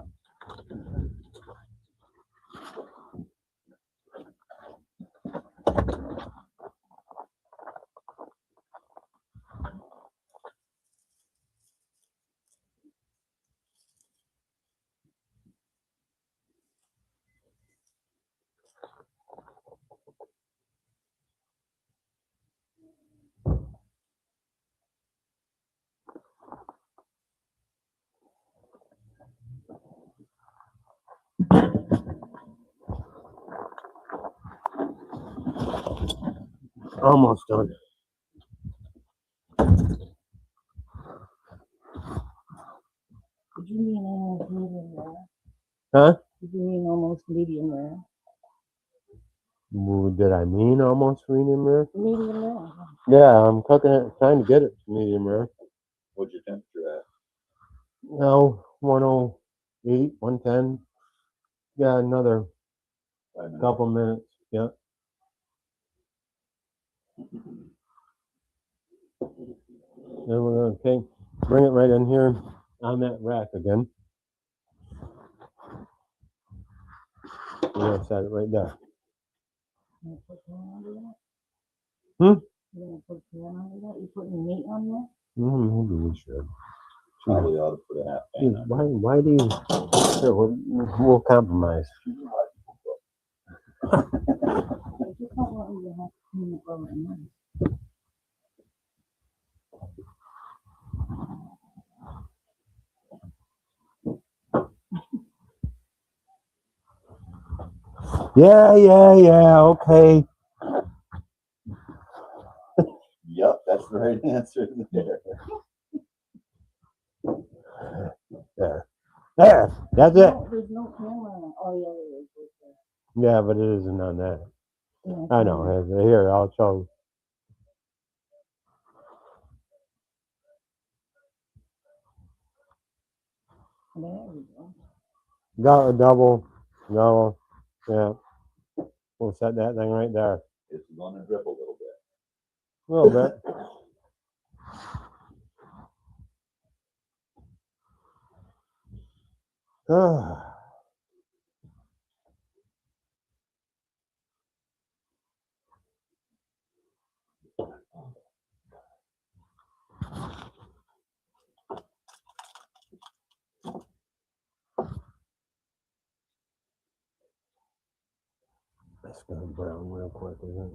Almost done. Did you mean almost medium rare? Huh? Did you mean almost medium rare? Did I mean almost medium rare? Medium rare. Yeah, I'm cooking it, trying to get it to medium rare. What's your temperature at? No, 108, 110. Yeah, another 5 minutes. couple minutes. Yeah. Then we're gonna bring it right in here on that rack again. We're gonna set it right there. You gonna put pan under that? Hmm? You gonna put pan under that? You putting meat on there? Maybe we should. Probably ought to put a half pan Geez, on. why do you? Sure, we'll compromise. Did don't want you to have to clean it over and then. Yeah, okay. Yep, that's the right answer there. There, that's it. No, there's no camera on it. Oh, yeah, there is. Right there. Yeah, but it isn't on that. Yeah, I know. Here, I'll show. There we go. Got a double. No. Yeah. We'll set that thing right there. It's gonna drip a little bit. A little bit. Ah. That's gonna brown real quick, isn't it?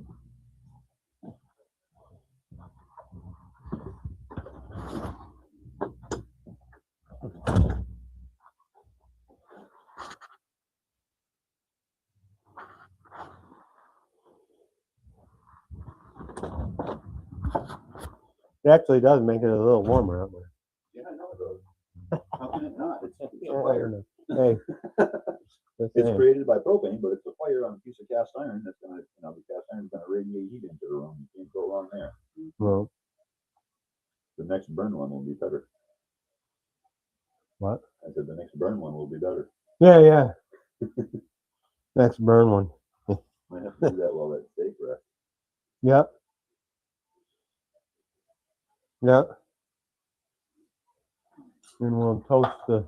It actually does make it a little warmer out there. Yeah, I know it does. How can it not? It's a Yeah, I fire. don't know. Hey. Just It's saying. created by propane, but it's a fire on a piece of cast iron that's gonna, the cast iron's gonna radiate heat into the room. You can't go wrong there. Well, The next burn one will be better. what? I said the next burn one will be better. Yeah. Next burn one. Might have to do that while that steak rests. Yep. And we'll toast the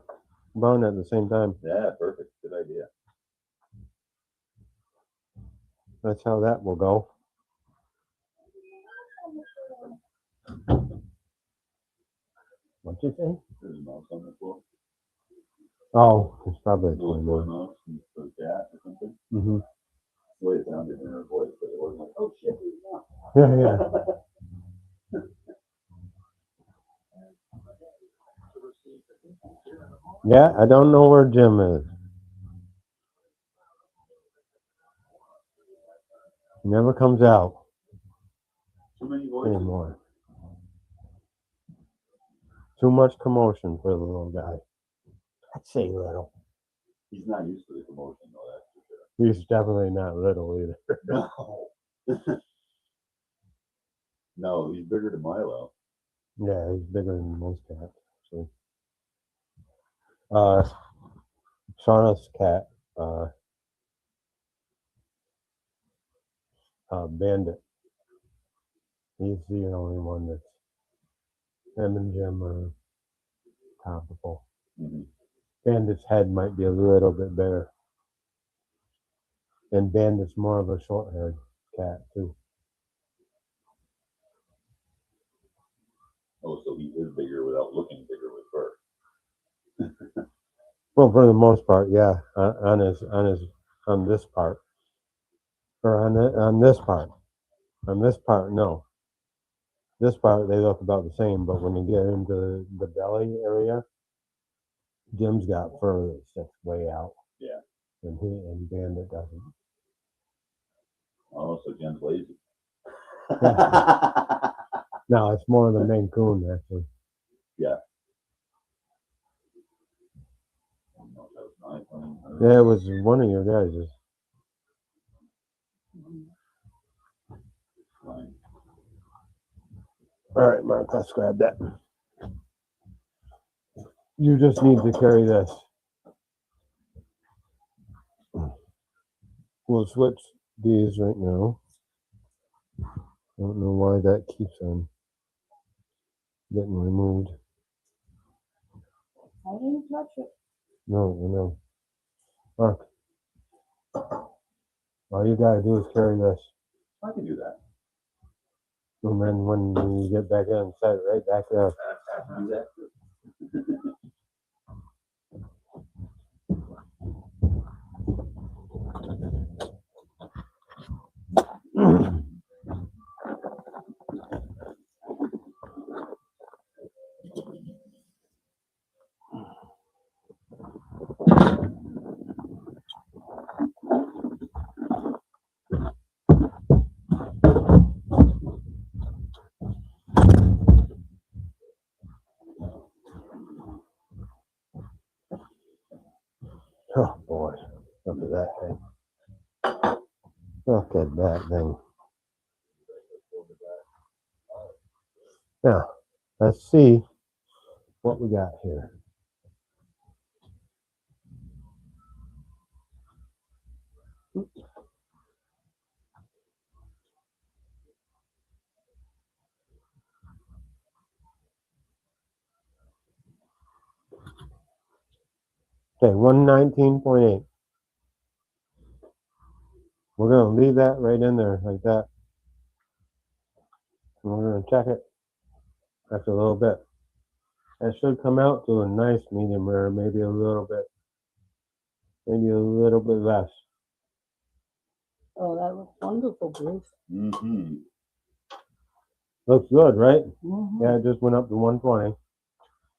bun at the same time. Yeah, perfect. Good idea. That's how that will go. What'd you say? There's a mouse on the floor. Oh, it's probably a Little toy toy mouse. mouse for the cat or something. Mm-hmm. The way it sounded in her voice, but it wasn't like, oh shit, he's not. Yeah. Yeah, I don't know where Jim is. He never comes out Too many voices. anymore. Too much commotion for the little guy. I'd say little. He's not used to the commotion though, that's for sure. He's definitely not little either. No. No, he's bigger than Milo. Yeah, he's bigger than most cats. So, Shauna's cat, Bandit. He's the only one that's him and Jim are comparable. Mm-hmm. Bandit's head might be a little bit bigger. And Bandit's more of a short-haired cat too. Oh, so he is bigger without looking bigger with fur. Well, for the most part, yeah. On this part, or on this part, no. This part they look about the same, but when you get into the belly area, Jim's got fur that sticks way out. Yeah. And Bandit doesn't. Oh, so Jen's lazy. No, it's more the Maine Coon actually. Yeah. Yeah, it was one of your guys'. Fine. All right, Mark, let's grab that. You just need to carry this. We'll switch these right now. Don't know why that keeps on getting removed. I didn't touch it. No. Mark, all you gotta do is carry this. I can do that. And then when you get back in, set it right back there. I can do that too. Oh boy, look at that thing. Look at that thing. Now, let's see what we got here. Okay, 119.8. We're going to leave that right in there like that. And we're going to check it after a little bit. That should come out to a nice medium rare, maybe a little bit less. Oh, that looks wonderful, Bruce. Mm-hmm. Looks good, right? Mm-hmm. Yeah, it just went up to 120.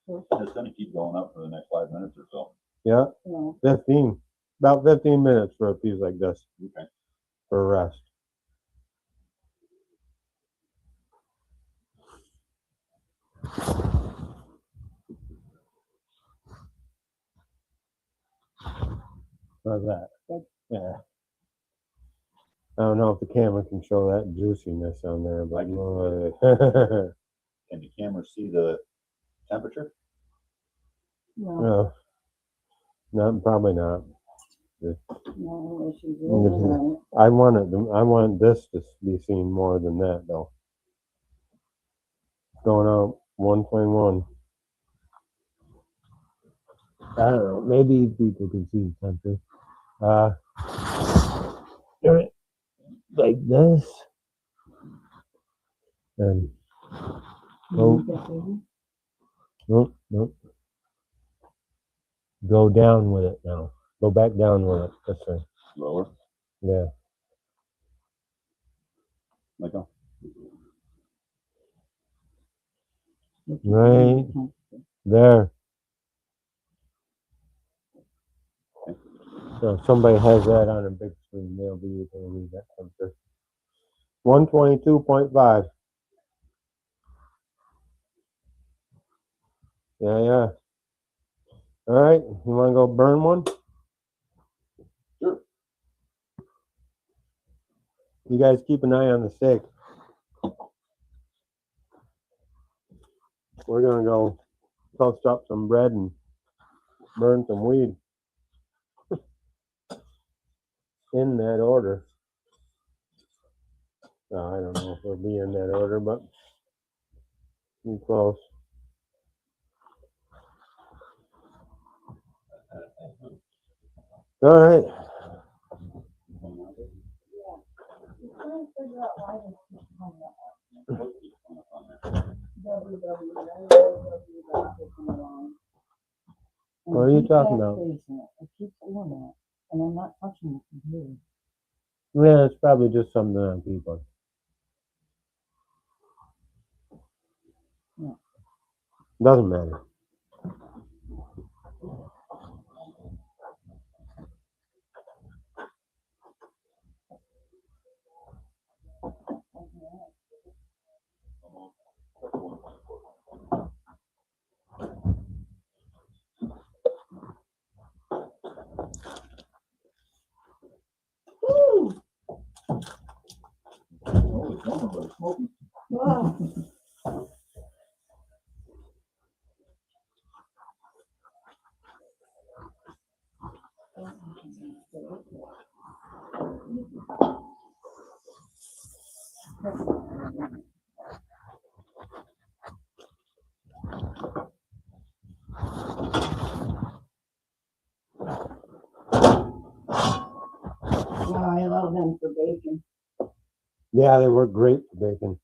It's gonna keep going up for the next 5 minutes or so. Yeah, Yeah. 15. About 15 minutes for a piece like this Okay. for rest. How's that? Good. Yeah. I don't know if the camera can show that juiciness on there, but Can the camera see the temperature? No, no, probably not. no, she's really I want this to be seen more than that though. Going out 121. I don't know. Maybe people can see the temperature. Like this. And right. nope. Go down with it now. Go back down with it. This way. Lower? Yeah. Like a Right there. So if somebody has that on a big screen, they'll be able to read that temperature. 122.5. Yeah. All right. You want to go burn one? Sure. You guys keep an eye on the steak. We're going to go toast up some bread and burn some weed. In that order. I don't know if it'll be in that order, but be close. All right. Trying to figure out why this keeps coming up. What are you talking about? It keeps doing that, and I'm not touching the computer. Yeah, it's probably just something on people. Yeah. Doesn't matter. Woo! oh, it's warmer, but it's smoky. Wow. I love them for bacon. Yeah, they work great for bacon.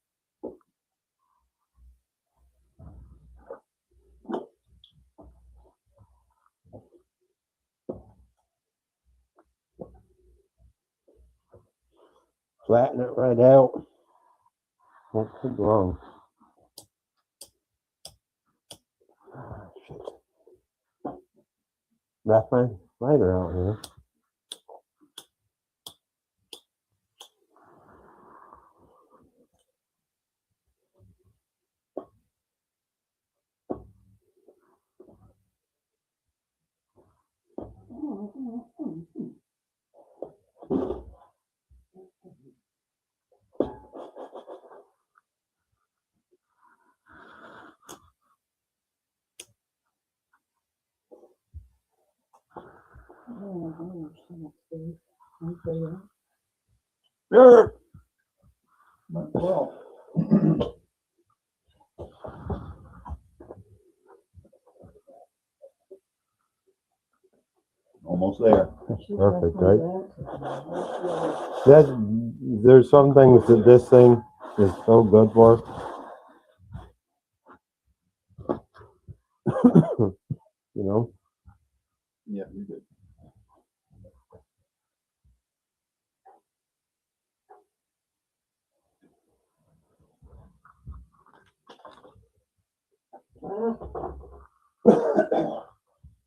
Flatten it right out. Won't take long. Wrap my lighter out here. Oh, Oh, I understand, Steve. Okay. Sure. Well. Almost there. Perfect, right? There's some things that this thing is so good for. You know? Yeah, we did.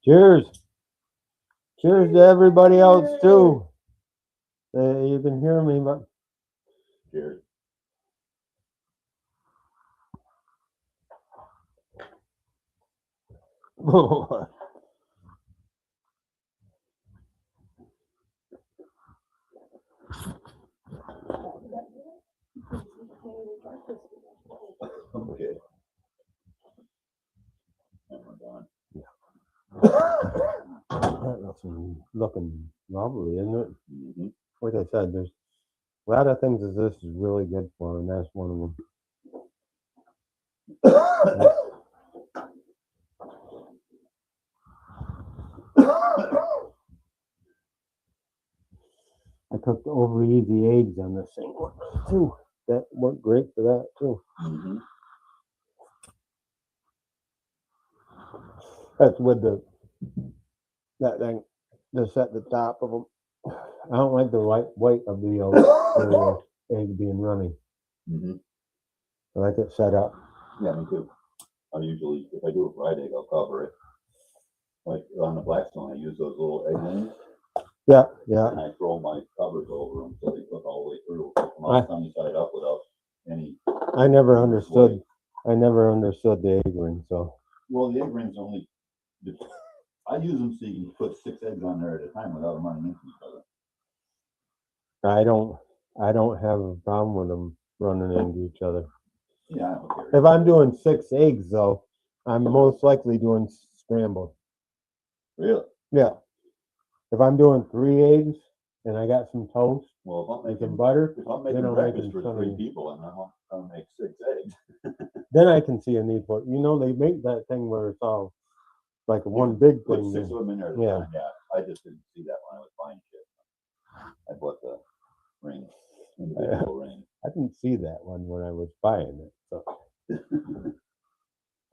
Cheers. Cheers to everybody else too. You can hear me, but Cheers. Okay. And we're done. that's looking lovely, isn't it? Mm-hmm. Like I said, there's a lot of things that this is really good for, and that's one of them. I cooked over easy eggs on this thing too. That worked great for that too. Mm-hmm. That's with that thing just at the top of them. I don't like the white of the egg being runny. Mm-hmm. I like it set up. Yeah, me too. I usually, if I do a fried egg, I'll cover it. Like on the Blackstone, I use those little egg rings, Yeah, yeah. and I throw my covers over them so they cook all the way through. Come out sunny side up without any. I never understood the egg ring. So Well, the egg rings only. I use them so you can put 6 eggs on there at a time without them running into each other. I don't have a problem with them running into each other. Yeah, I don't care. If I'm doing 6 eggs though, I'm most likely doing scrambled. Really? Yeah. If I'm doing 3 eggs and I got some toast Well, if I'm and some making, butter, if I'm then making I'm breakfast making for 3 something. people and I'll make 6 eggs. Then I can see a need for it. You know, they make that thing where it's all like one big Put thing. 6 of them in there at a Yeah. time. Yeah, I just didn't see that when I was buying shit. I bought the ring, individual ring. I didn't see that one when I was buying it. So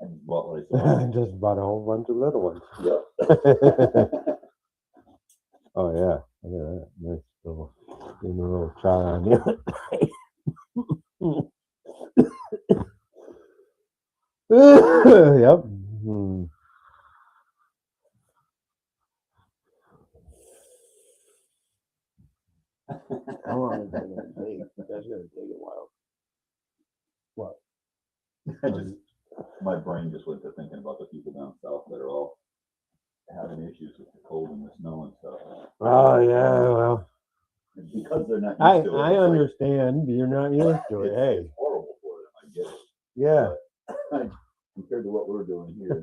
I just bought what I saw. I just bought a whole bunch of little ones. Yep. Oh yeah, look at that. Nice little, little char on you. Yep. How long is that gonna take? That's gonna take a while. What? My brain just went to thinking about the people down south that are all having issues with the cold and the snow and stuff. Oh yeah, well, Because they're not I used to it. I understand you're not used to it. Hey, It's horrible for them. I get it. yeah. But compared to what we're doing here.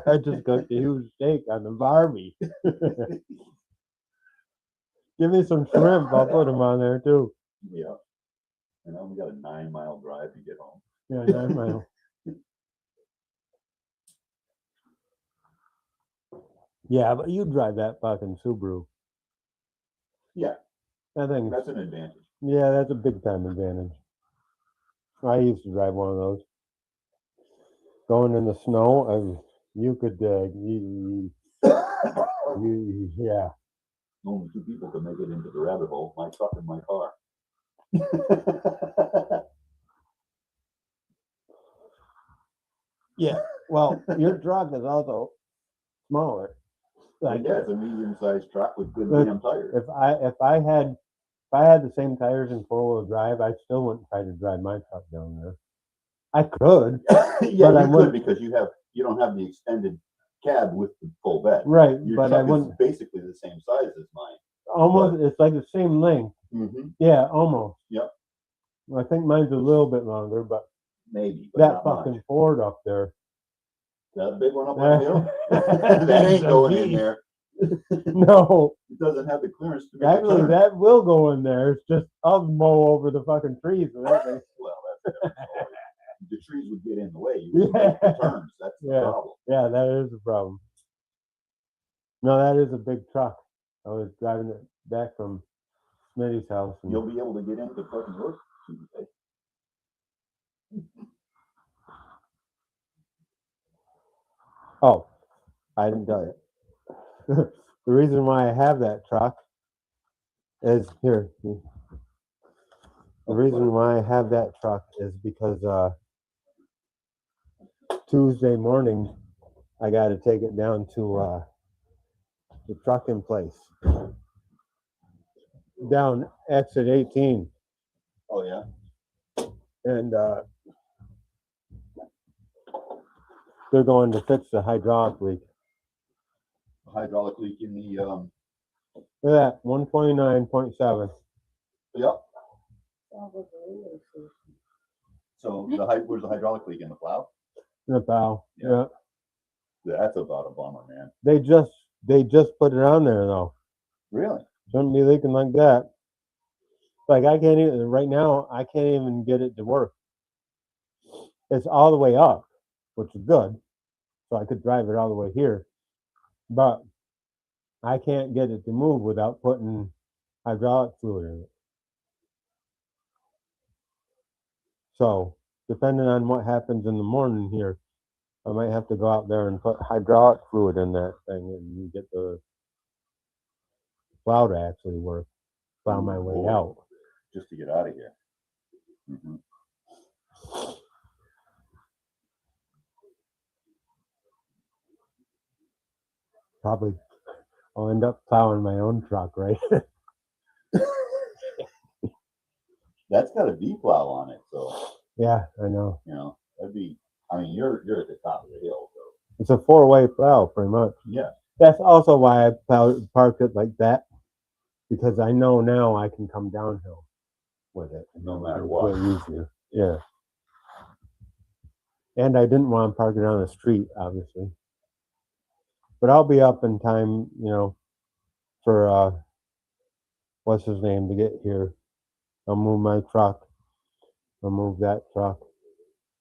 I just cooked a huge steak on the Barbie. Give me some shrimp. I'll put them on there too. Yeah. And I only got a 9-mile drive to get home. Yeah, 9 mile. Yeah, but you drive that fucking Subaru. Yeah. That thing. That's an advantage. Yeah, that's a big time advantage. I used to drive one of those. Going in the snow, you could, yeah. Only 2 people could make it into the rabbit hole, my truck and my car. Yeah, well, your truck is also smaller. Like, yeah, it's a medium-sized truck with good Look, damn tires. If I had the same tires and 4-wheel drive, I still wouldn't try to drive my truck down there. I could. Yeah, but I you could wouldn't. because you don't have the extended cab with the full bed. Right, Your but I truck is wouldn't. basically the same size as mine. Almost, it's like the same length. Mm-hmm. Yeah, almost. Yep. I think mine's a little bit longer, but Maybe, but that not fucking much. Ford up there. That big one up on the hill? That That ain't thing's a going in beast. there. No, It doesn't have the clearance to make a actually, turn. that will go in there. It's just I'll mow over the fucking trees with that thing. Well, that's different story. The trees would get in the way. You wouldn't make the turns. That's the Yeah. problem. Yeah, that is a problem. No, that is a big truck. I was driving it back from Smitty's house. And You'll be able to get into the fucking work Tuesday. oh, I didn't tell you. The reason why I have that truck is here. The reason why I have that truck is because Tuesday morning I got to take it down to the trucking place down exit 18, Oh, yeah. and they're going to fix the hydraulic leak. Hydraulic leak in the, Look at that, 129.7. yep. Sounds like a radio station. So where's the hydraulic leak in the plow? In the bow. Yeah. Yeah. That's about a bummer, man. They just put it on there though. Really? Shouldn't be leaking like that. Like I can't even right now. I can't even get it to work. It's all the way up, which is good. So I could drive it all the way here, but I can't get it to move without putting hydraulic fluid in it. So depending on what happens in the morning here, I might have to go out there and put hydraulic fluid in that thing and get the plow to actually work. Plow my way Boy. out. Just to get out of here. Mhm. Probably I'll end up plowing my own truck, right? That's got a V plow on it, so Yeah, I know. you know that'd be. I mean, you're at the top of the hill, so It's a four-way plow, pretty much. yeah. That's also why I parked it like that, because I know now I can come downhill with it. No matter It's what. way easier. Yeah. And I didn't want to park it on the street, obviously. But I'll be up in time, for what's his name to get here. I'll move my truck. I'll move that truck.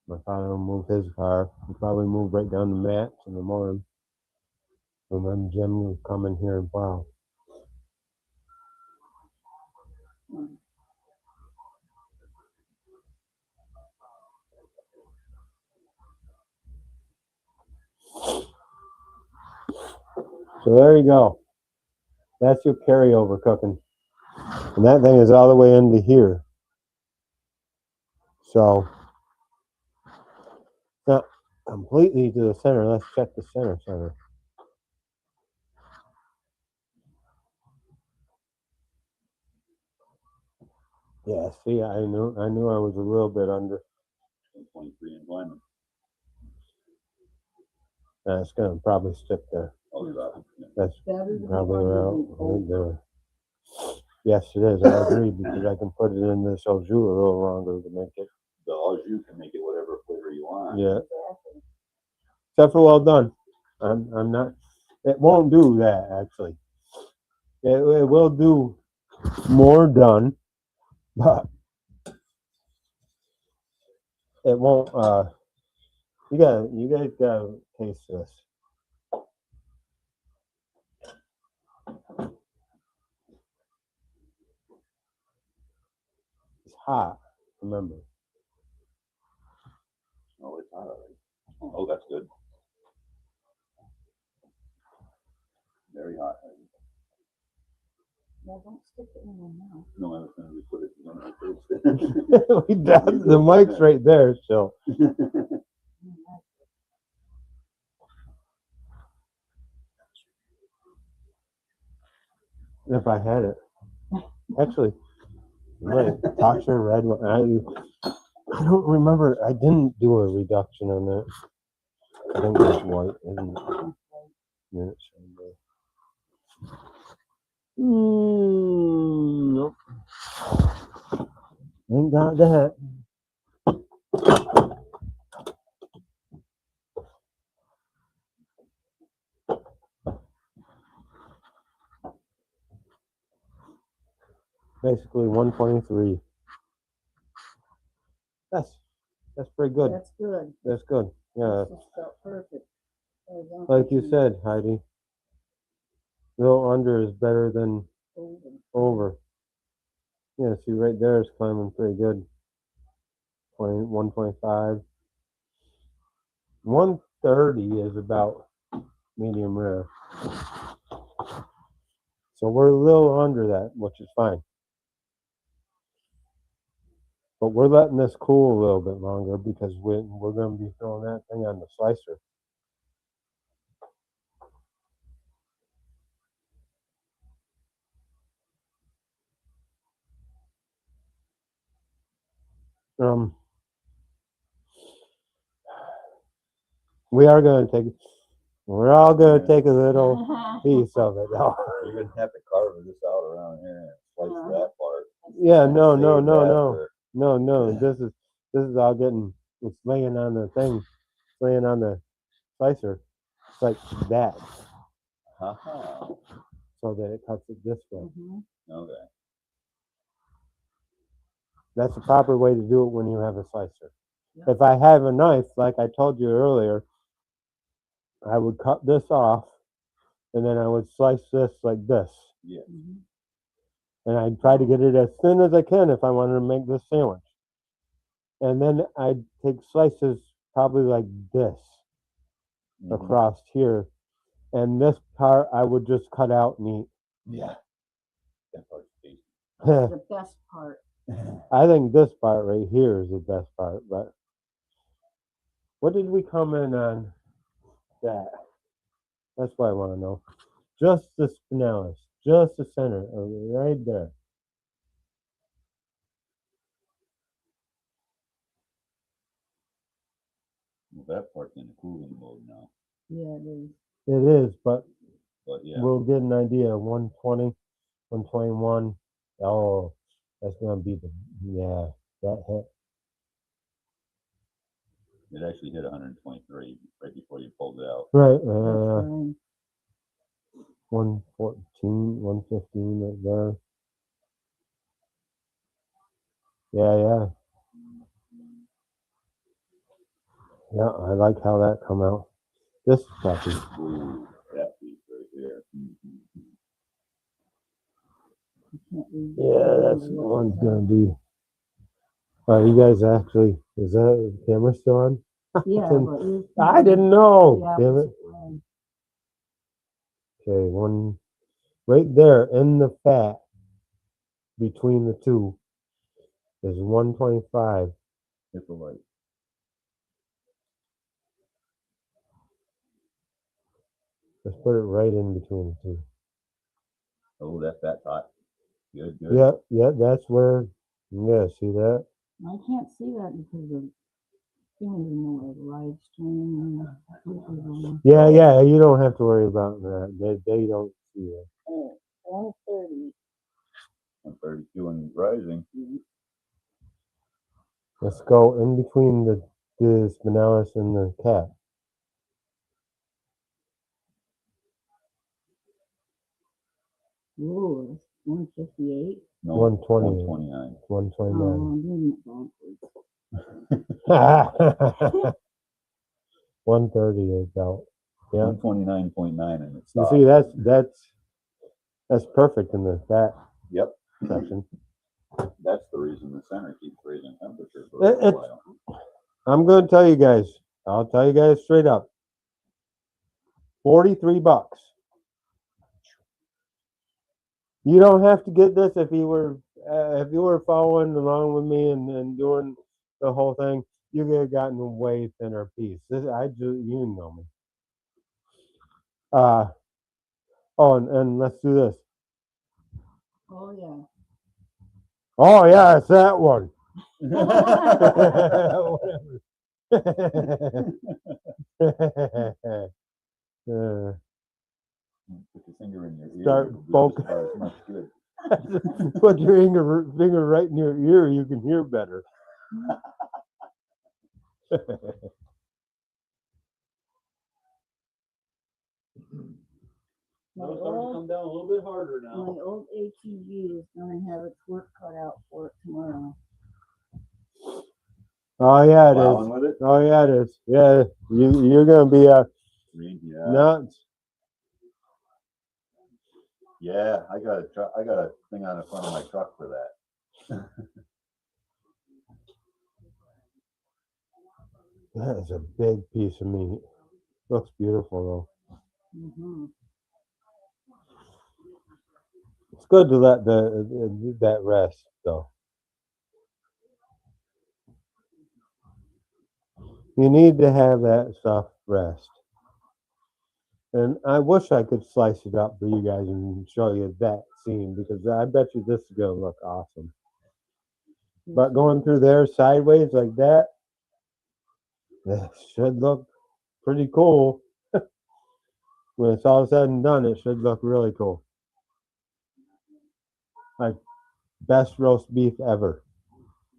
My father will move his car. He'll probably move right down to Matt's in the morning. And then Jim will come in here and plow. So there you go. That's your carryover cooking. And that thing is all the way into here. So, not completely to the center. Let's check the center. Yeah, see, I knew I was a little bit under. 23 in Wyman. It's gonna probably stick there. Oh, you're right. Yeah. That's Better than probably the around one right you there. Yes, it is. I agree because I can put it in this au jus a little longer to make it. The au jus can make it whatever flavor you want. Yeah, Exactly. except for well done. I'm not. It won't do that actually. It will do more done, but it won't. You guys gotta taste this. It's hot. Remember. Oh, it's hot already. Oh, that's good. Very hot. No, don't stick it in your mouth. No, I was going to put it in my face. We got the mic's right there, so. If I had it, actually, right, Tasha red one. I don't remember. I didn't do a reduction on that. I think it's white, isn't it? Yeah, it's nope. Ain't got that. basically 123. That's pretty good. That's good. That's good. Yeah, This just felt perfect. There's like you nothing said, Heidi. Little under is better than over. over. Yeah, see right there is climbing pretty good. 125. 130 is about medium rare. So we're a little under that, which is fine. But we're letting this cool a little bit longer because we're going to be throwing that thing on the slicer. We are going to take. We're all going to take a little piece of it. You're gonna have to carve this out around here and slice that part. Yeah, no. Save that No. This is all getting. It's laying on the thing, laying on the slicer. It's like that, Uh-huh. so that it cuts it this way. Mhm. Okay. That's the proper way to do it when you have a slicer. Yeah. If I have a knife, like I told you earlier, I would cut this off, and then I would slice this like this. Yeah. Mhm. And I'd try to get it as thin as I can if I wanted to make this sandwich. And then I'd take slices probably like this Mhm. across here. And this part I would just cut out and eat. Yeah. That part's tasty. The best part. I think this part right here is the best part. But what did we come in on that? That's what I want to know. Just the spinalis, just the center, right there. Well, that part's in the cooling mode now. Yeah, it is. It is, but But yeah. we'll get an idea. 120, 121. Oh, that's gonna be that hit. It actually hit 123 right before you pulled it out. Right, That's fine. 114, 115 right there. Yeah. Yeah, I like how that come out. This is happy. Ooh, that piece right there. Mhm. You can't read Yeah, that's the one's gonna be. You guys actually, is that camera still on? Yeah, Didn't- but you. I didn't know. Yeah, Damn but it. Okay, one right there in the fat between the two is 125. Hit the light. Let's put it right in between the two. Oh, that fat's hot. Good. Yeah, that's where. Yeah, see that? I can't see that because the thing is in the way, the live stream and the. Yeah. You don't have to worry about that. They don't see it. 130. 132 and rising. Let's go in between the spinalis and the cat. Ooh, that's 158. No, 120. 129. 129. I'm doing it backwards. 130 is out. Yeah. 129.9 and it You stopped. see, that's perfect in the fat Yep. section. That's the reason the center keeps raising temperature for It- a it's- while. I'm going to tell you guys. I'll tell you guys straight up. $43. You don't have to get this if you were following along with me and doing the whole thing. You could have gotten a way thinner piece. You know me. And let's do this. Oh, yeah. Oh yeah, it's that one. Put your finger in your ear. Start it'll do bulk- just about as much good. Put your finger right in your ear, you can hear better. It's starting to come down a little bit harder My now. old ATV is gonna have its work cut out for it tomorrow. Oh yeah, it Plowing is. with it? Oh yeah, it is. Yeah, you're gonna be Yeah. nuts. Yeah, I got a truck. I got a thing on the front of my truck for that. That is a big piece of meat. Looks beautiful Mm-hmm. though. It's good to let that rest though. You need to have that stuff rest. And I wish I could slice it up for you guys and show you that scene because I bet you this is gonna look awesome. But going through there sideways like that, it should look pretty cool. When it's all said and done, it should look really cool. Like best roast beef ever.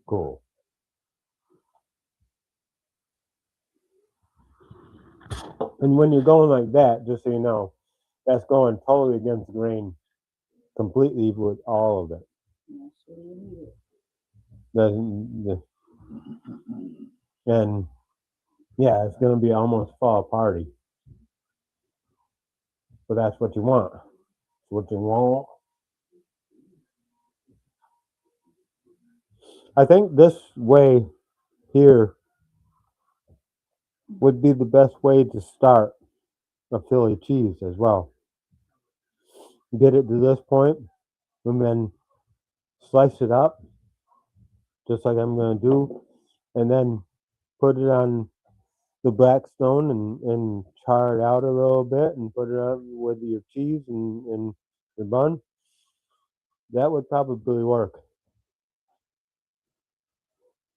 Cool. And when you're going like that, just so you know, that's going totally against the grain completely with all of it. That's what you need it. And yeah, it's going to be almost fall party. But that's what you want. It's what you want. I think this way here would be the best way to start a Philly cheese as well. Get it to this point and then slice it up just like I'm going to do, and then put it on the Blackstone and char it out a little bit and put it on with your cheese and your bun. That would probably work.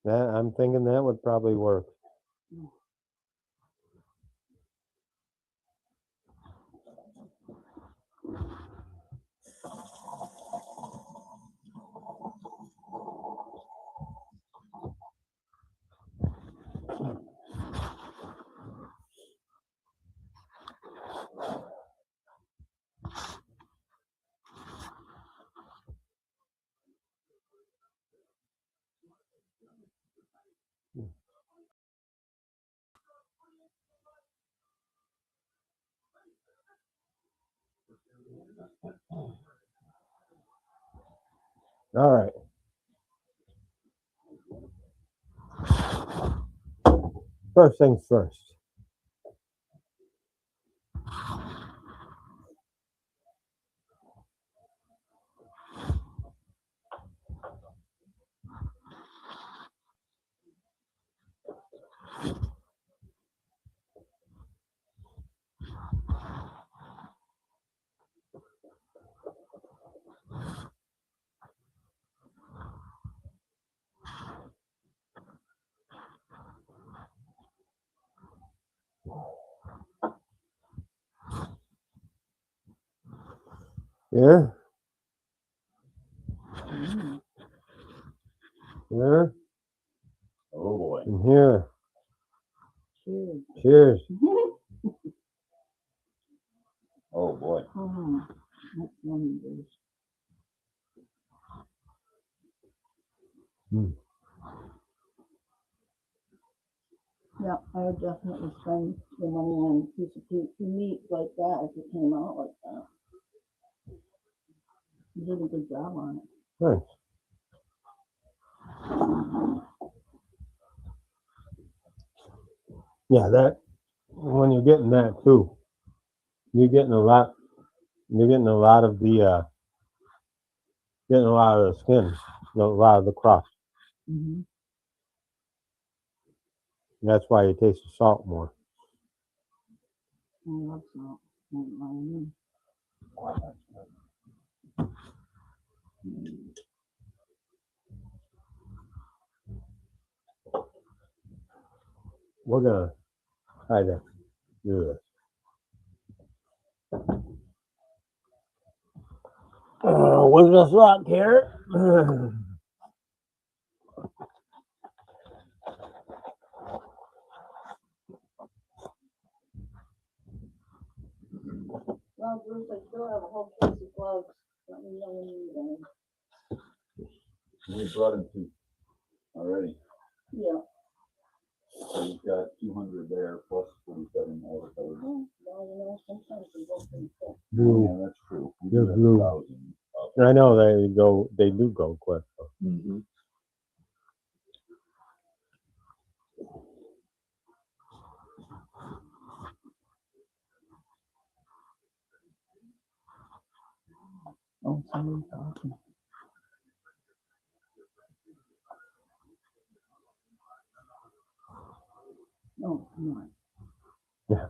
I'm thinking that would probably work. All right. First things first. Here, here, Oh boy. and here. Cheers. Cheers. Oh boy. That's wonderful. Yeah, I would definitely spend the money on a piece of meat like that if it came out like that. You did a good job on it. Thanks. Yeah, that when you're getting that too, you're getting a lot. You're getting a lot of the skin, a lot of the crust. Mm-hmm. That's why you taste the salt more. I love salt. We're gonna try to do this. With this luck here. Well, Bruce, I still have a whole case of gloves. Let me know when you need any. We brought him to already. Yeah. So you've got 200 there plus 47 more covered. Well, you know, sometimes we go pretty quick. Blue. Yeah, that's true. We They're do have blue. 1,000 up. I know they do go quick. Though. Mhm. Oh, somebody's talking. No, come on.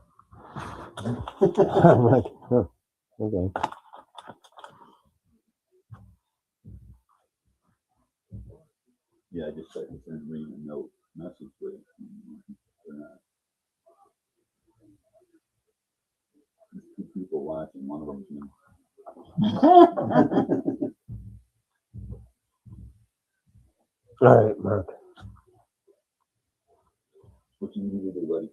I'm like, huh, okay. Yeah, I just started to send Reed a note message with it. There's 2 people watching. One of them's me. All right, Mark. What you need to do, buddy?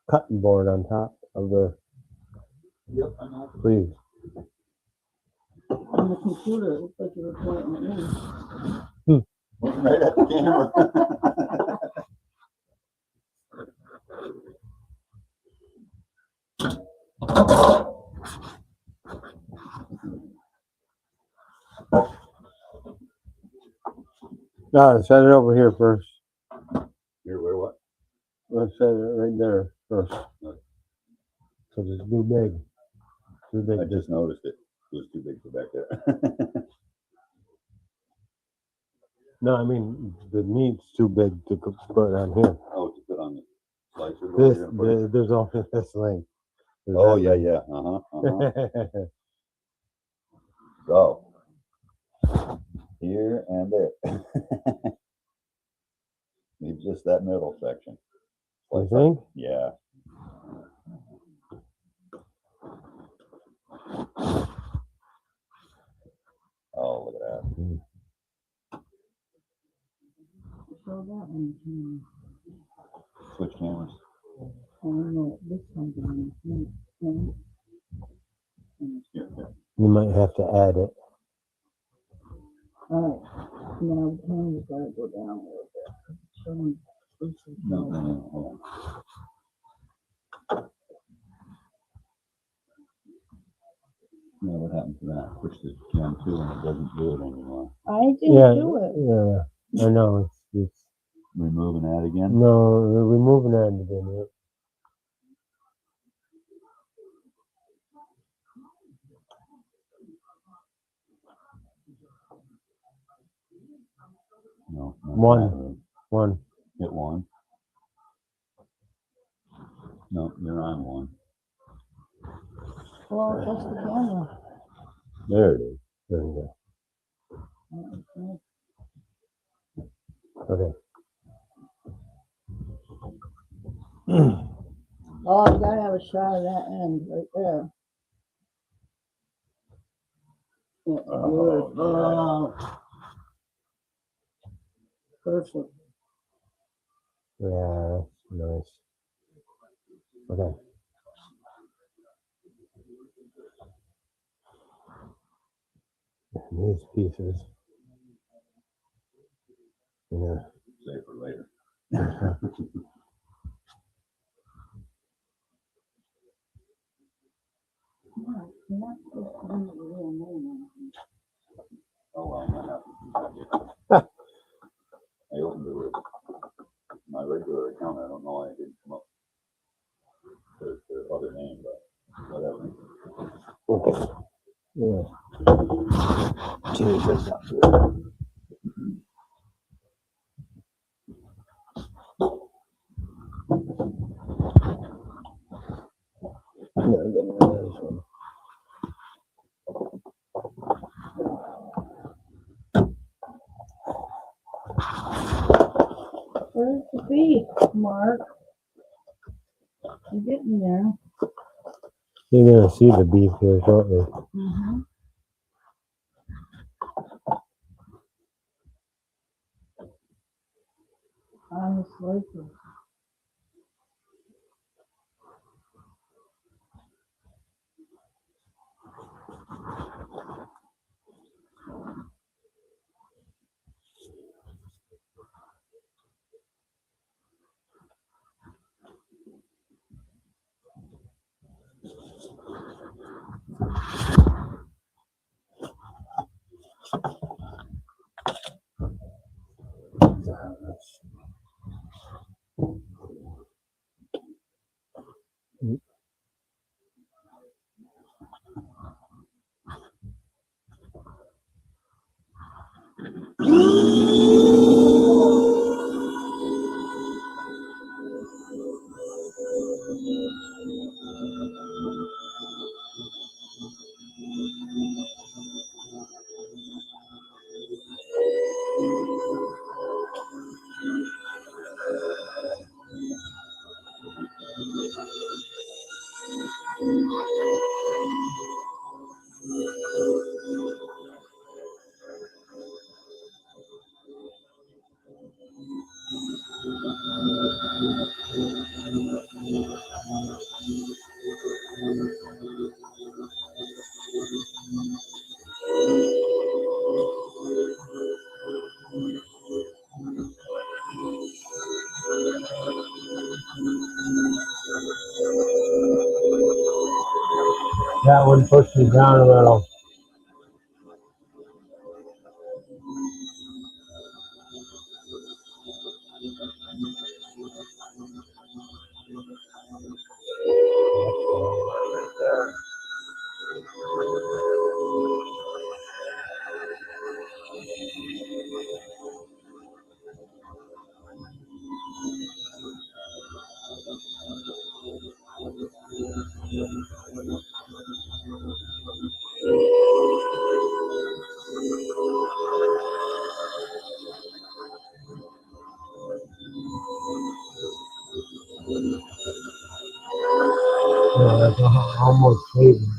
Cutting board on top of the, Yep, I know. please. On the computer, it looks like you were pointing at me. Right at the camera. No, set it over here first. Here, where what? Let's set it right there first. Because it's too big. Too big. I just noticed it. It was too big for back there. No, I mean the meat's too big to put on here. Oh, to put on the slicer. This, there's only this length. There's Oh, that yeah, length. yeah. So, here and there. Leave just that middle section. You think? Yeah. Oh, look at that. Show that one to me. Switch cameras. I don't know, this one's on. Yeah, yeah. You might have to add it. Alright, now the camera's gotta go down a little bit. Showing Bruce's No, nose. no, no, hold on. Yeah, what happened to that? Push the cam 2 and it doesn't do it anymore. I didn't Yeah, do it. yeah. I know. It's Remove and add again? no, we're moving on again. Yep. No. not One. that room. One. Hit 1. No, you're on 1. Well, adjust the camera. There it is. There you go. Okay. Oh, you gotta have a shot of that end right there. Yeah, Oh, good. Oh. Perfect. Yeah, that's nice. Okay. These pieces. Yeah. Save for later. No, you're not supposed to do the real name. Oh, well, I'm not happy. I opened my regular account. I don't know why it didn't come up. There's the other name, but whatever. Okay. Yeah. Jesus. Where's the beef, Mark? You're getting there. You're gonna see the beef here shortly. Mm-hmm. On the slices. That one pushed me down a little. Yeah, that's almost sleeping.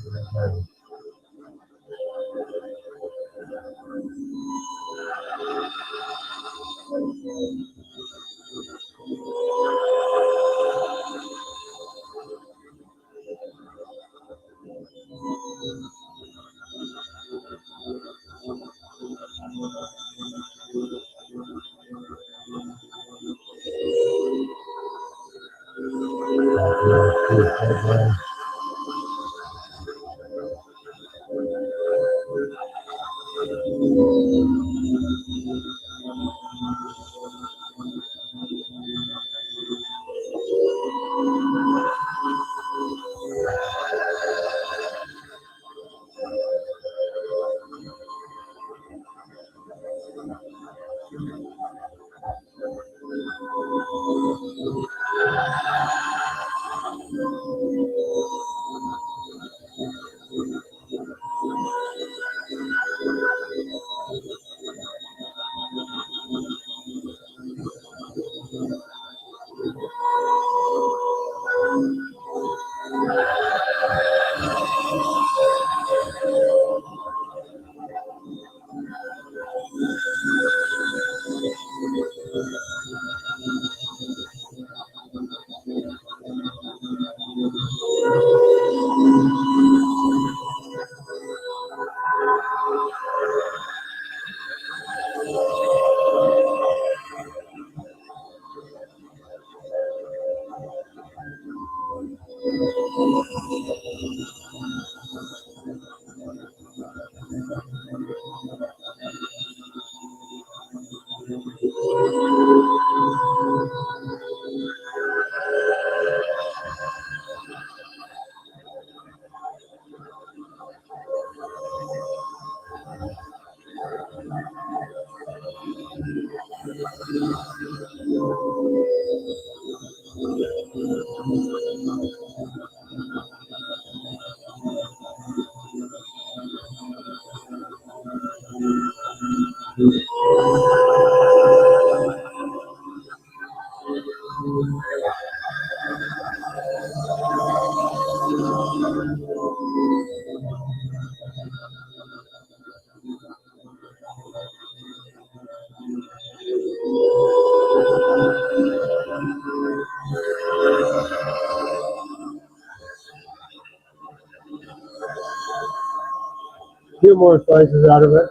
Few more slices out of it.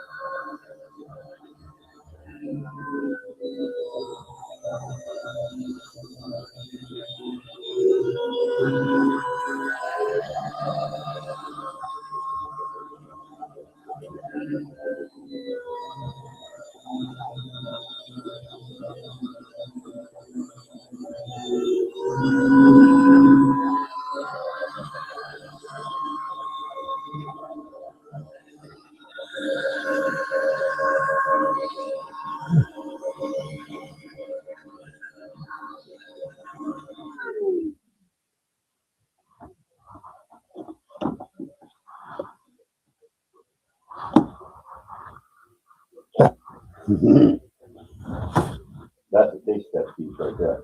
That's a taste test piece right there.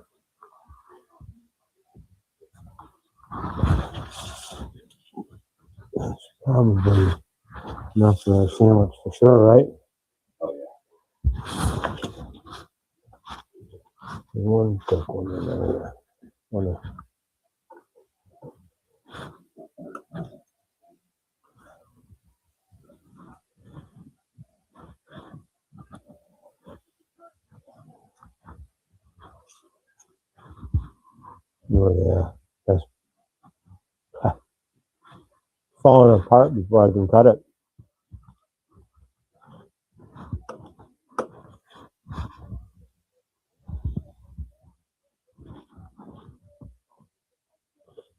Probably enough for a sandwich for sure, right? Oh yeah. There's one quick one in there. Wanna- Oh yeah, that's falling apart before I can cut it.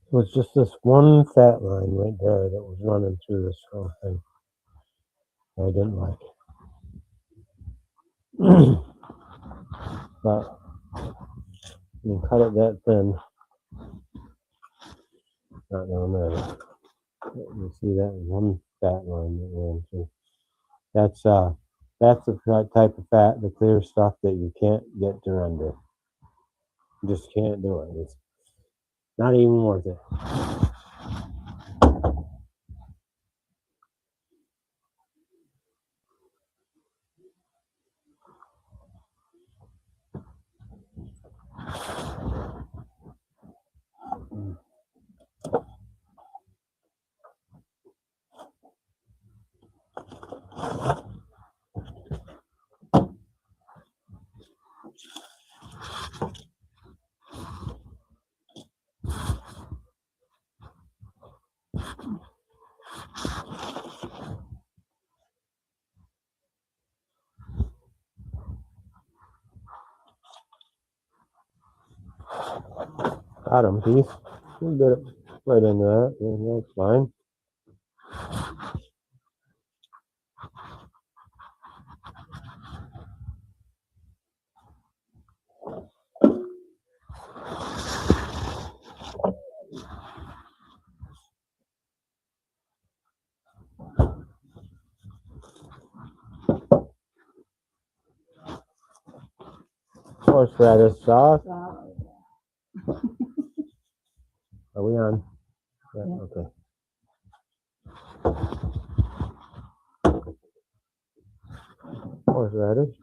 It was just this one fat line right there that was running through this whole thing. I didn't like. But you cut it that thin, not gonna matter. You see that one fat line that ran through. That's the type of fat, the clear stuff that you can't get to render. You just can't do it. It's not even worth it. Bottom piece, you get it right into that. Yeah, that's fine. Horseradish sauce. Are we on? Yeah, Yeah. okay. Horseradish.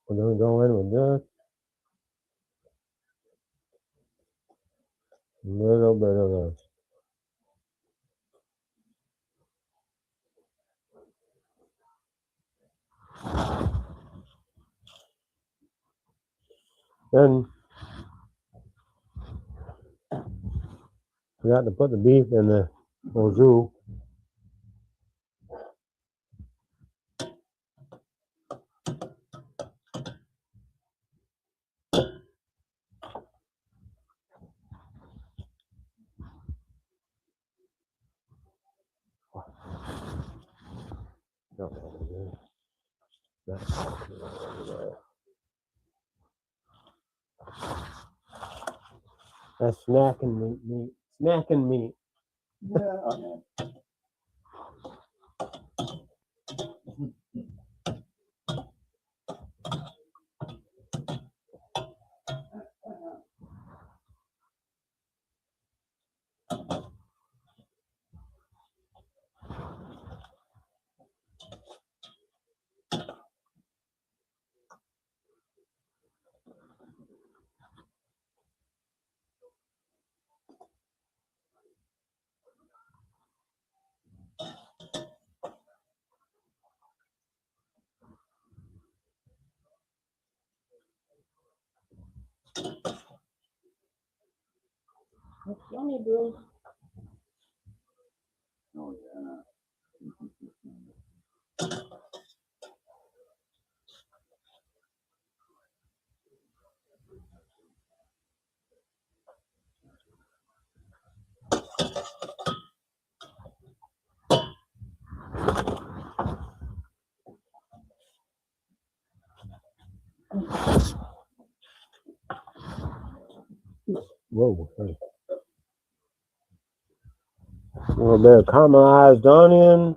We're gonna go in with just a little bit of this. Then we got to put the beef in the au jus. That's snacking meat. Snacking meat. Yeah. Oh, yeah. It's yummy, Bruce. Oh yeah. Whoa. Hey. A little bit of caramelized onion.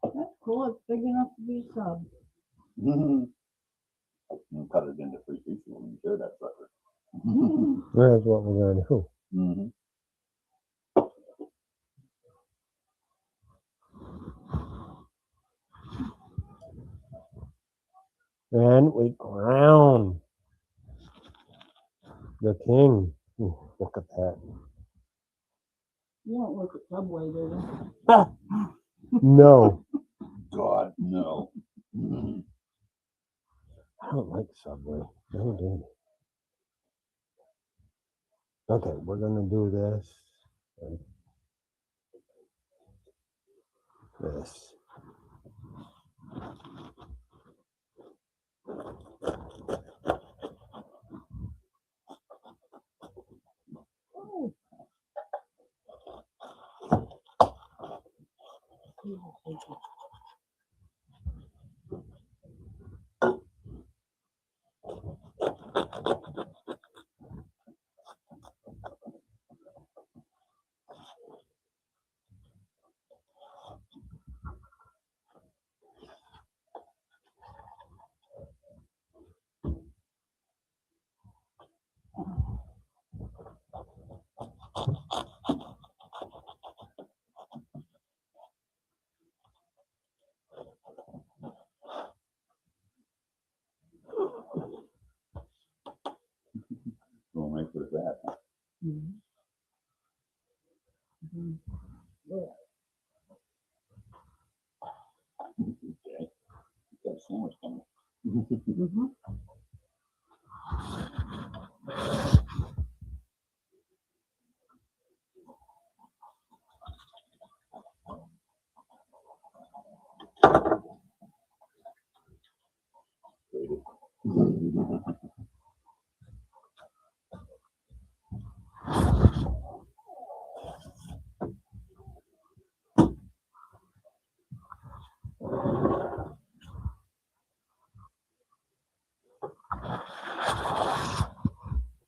That's cool. It's big enough to be sub. You cut it into 3 pieces when you share that sucker. That's what we're going to do. Mhm. And we crown the king. Ooh, look at that. You don't work at Subway, do you? No, God, no. Mhm. I don't like Subway. No, dude. Okay, we're gonna do this. and This. Oh. Don't make it that. Mhm. Mhm. Yeah. Okay. Got a sandwich coming. Mhm.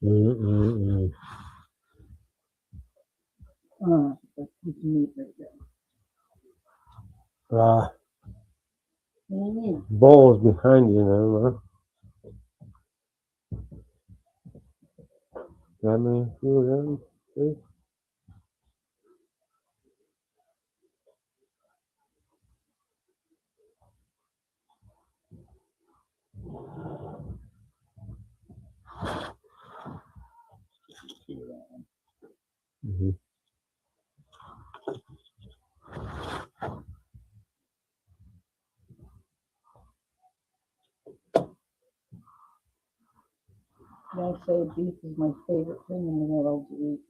Mm-mm-mm. That's piece of meat right there. Uh, What do you mean? bowl's behind you now, huh? Got me a few of them, please? See what I am. Mm-hmm. I say beef is my favorite thing in the world to eat.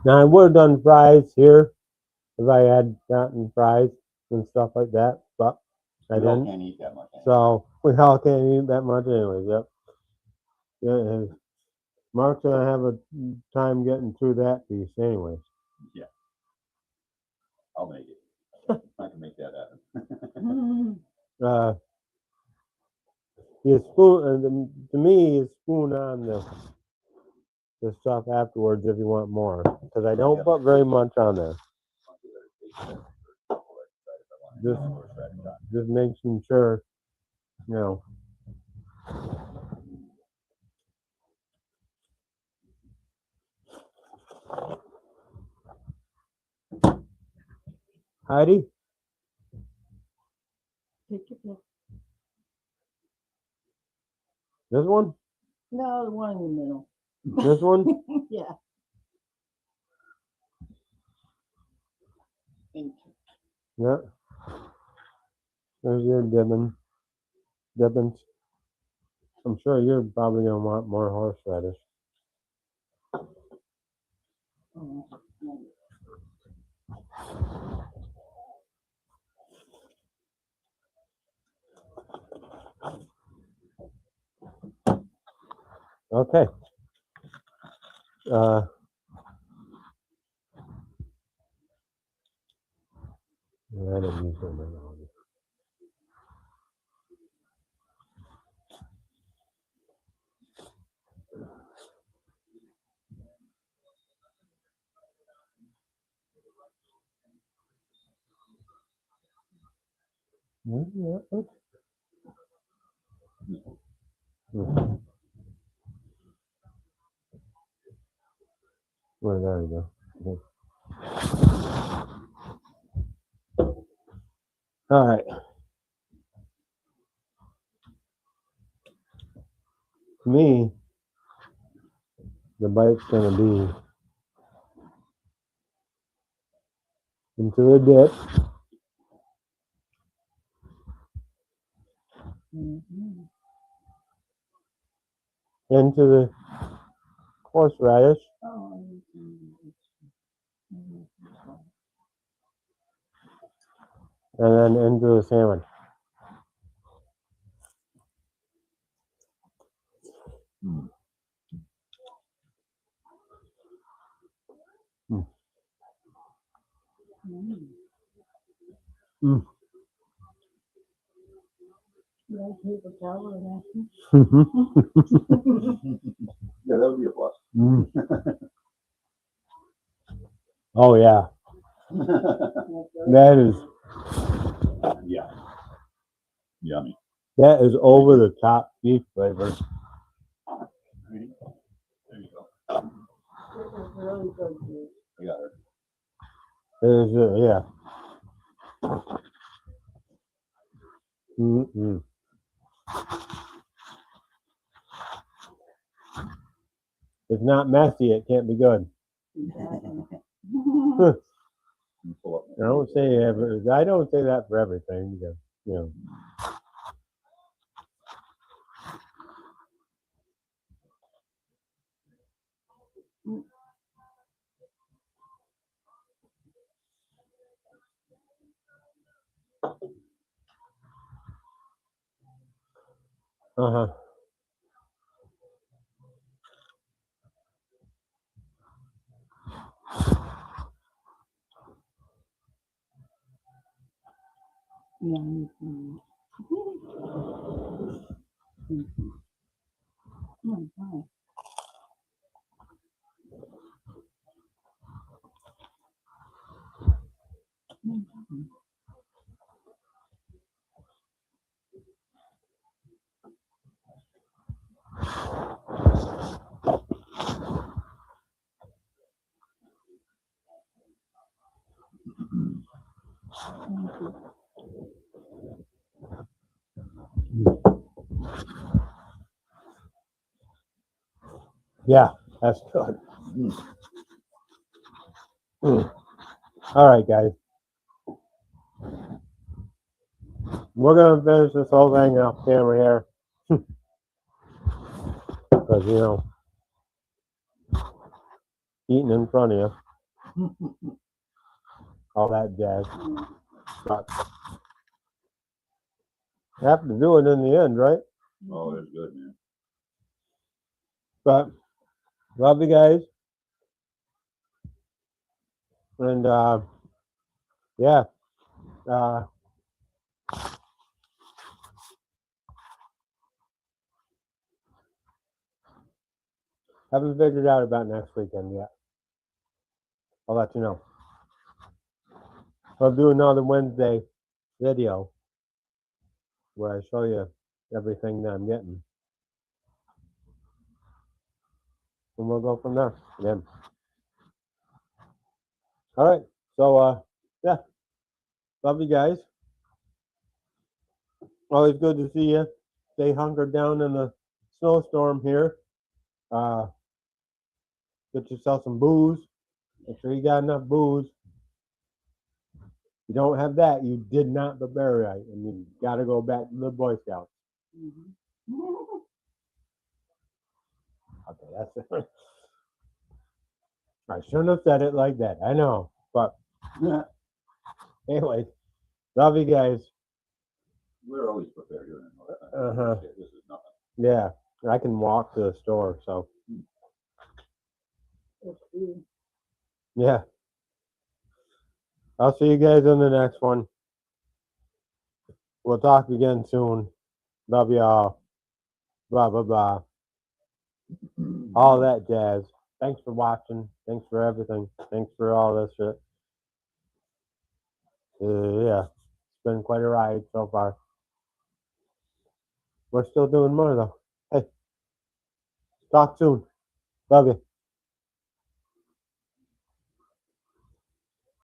Now I would have done fries here if I had gotten fries and stuff like that, but I We all didn't. can't eat that much. anyway. So we all can't eat that much anyways, yep. Yeah, and Mark's gonna have a time getting through that piece anyways. I'll make it. I can make that happen. Mm. Uh, you spoon, to me, you spoon on the stuff afterwards if you want more, because I don't put very much on there. Just making sure, you know. Heidi, Take your pick. this one, No, the one in the middle. this one. Yeah. Yeah. There's your Dibbins. I'm sure you're probably gonna want more horseradish. Oh, Okay. I didn't use them at all. Yeah. Mhm. Well, there you go. Mhm. All right. To me, the bite's gonna be into the dip, mhm. into the horseradish, Oh, and then into the salmon. Mm. Mm. Did I take a shower and after? Yeah, that would be a plus. Mm. Oh yeah, that is Yeah. Yummy. that is over the top beef flavor. There you go. It was really good, dude. I got her. It is, yeah. Mm-mm. It's not messy. It can't be good. Exactly. Let me pull up my- I don't say that for everything because you know. Uh huh. Yeah, me too. Oh, wow. Thank you. Yeah, that's good. Mm. Mm. All right, guys. We're gonna finish this whole thing off camera here because you know, eating in front of you, all that jazz. But you have to do it in the end, right? Oh, that's good, man. But love you guys, and yeah, uh, haven't figured out about next weekend yet. I'll let you know. I'll do another Wednesday video where I show you everything that I'm getting, and we'll go from there. Again. All right. So yeah, love you guys. Always good to see you. Stay hunkered down in the snowstorm here. Get yourself some booze. Make sure you got enough booze. You don't have that, you did not prepare right, and you got to go back to the Boy Scouts. Mhm. Okay, that's it. I shouldn't have said it like that. I know, but anyway, love you guys. We're always prepared here in North Country. Uh-huh. This is nothing. Yeah, I can walk to the store, so Let's see. yeah. I'll see you guys in the next one. We'll talk again soon. Love y'all. Blah blah blah. All that jazz. Thanks for watching. Thanks for everything. Thanks for all this shit. Yeah, it's been quite a ride so far. We're still doing more though. Hey, talk soon. Love you.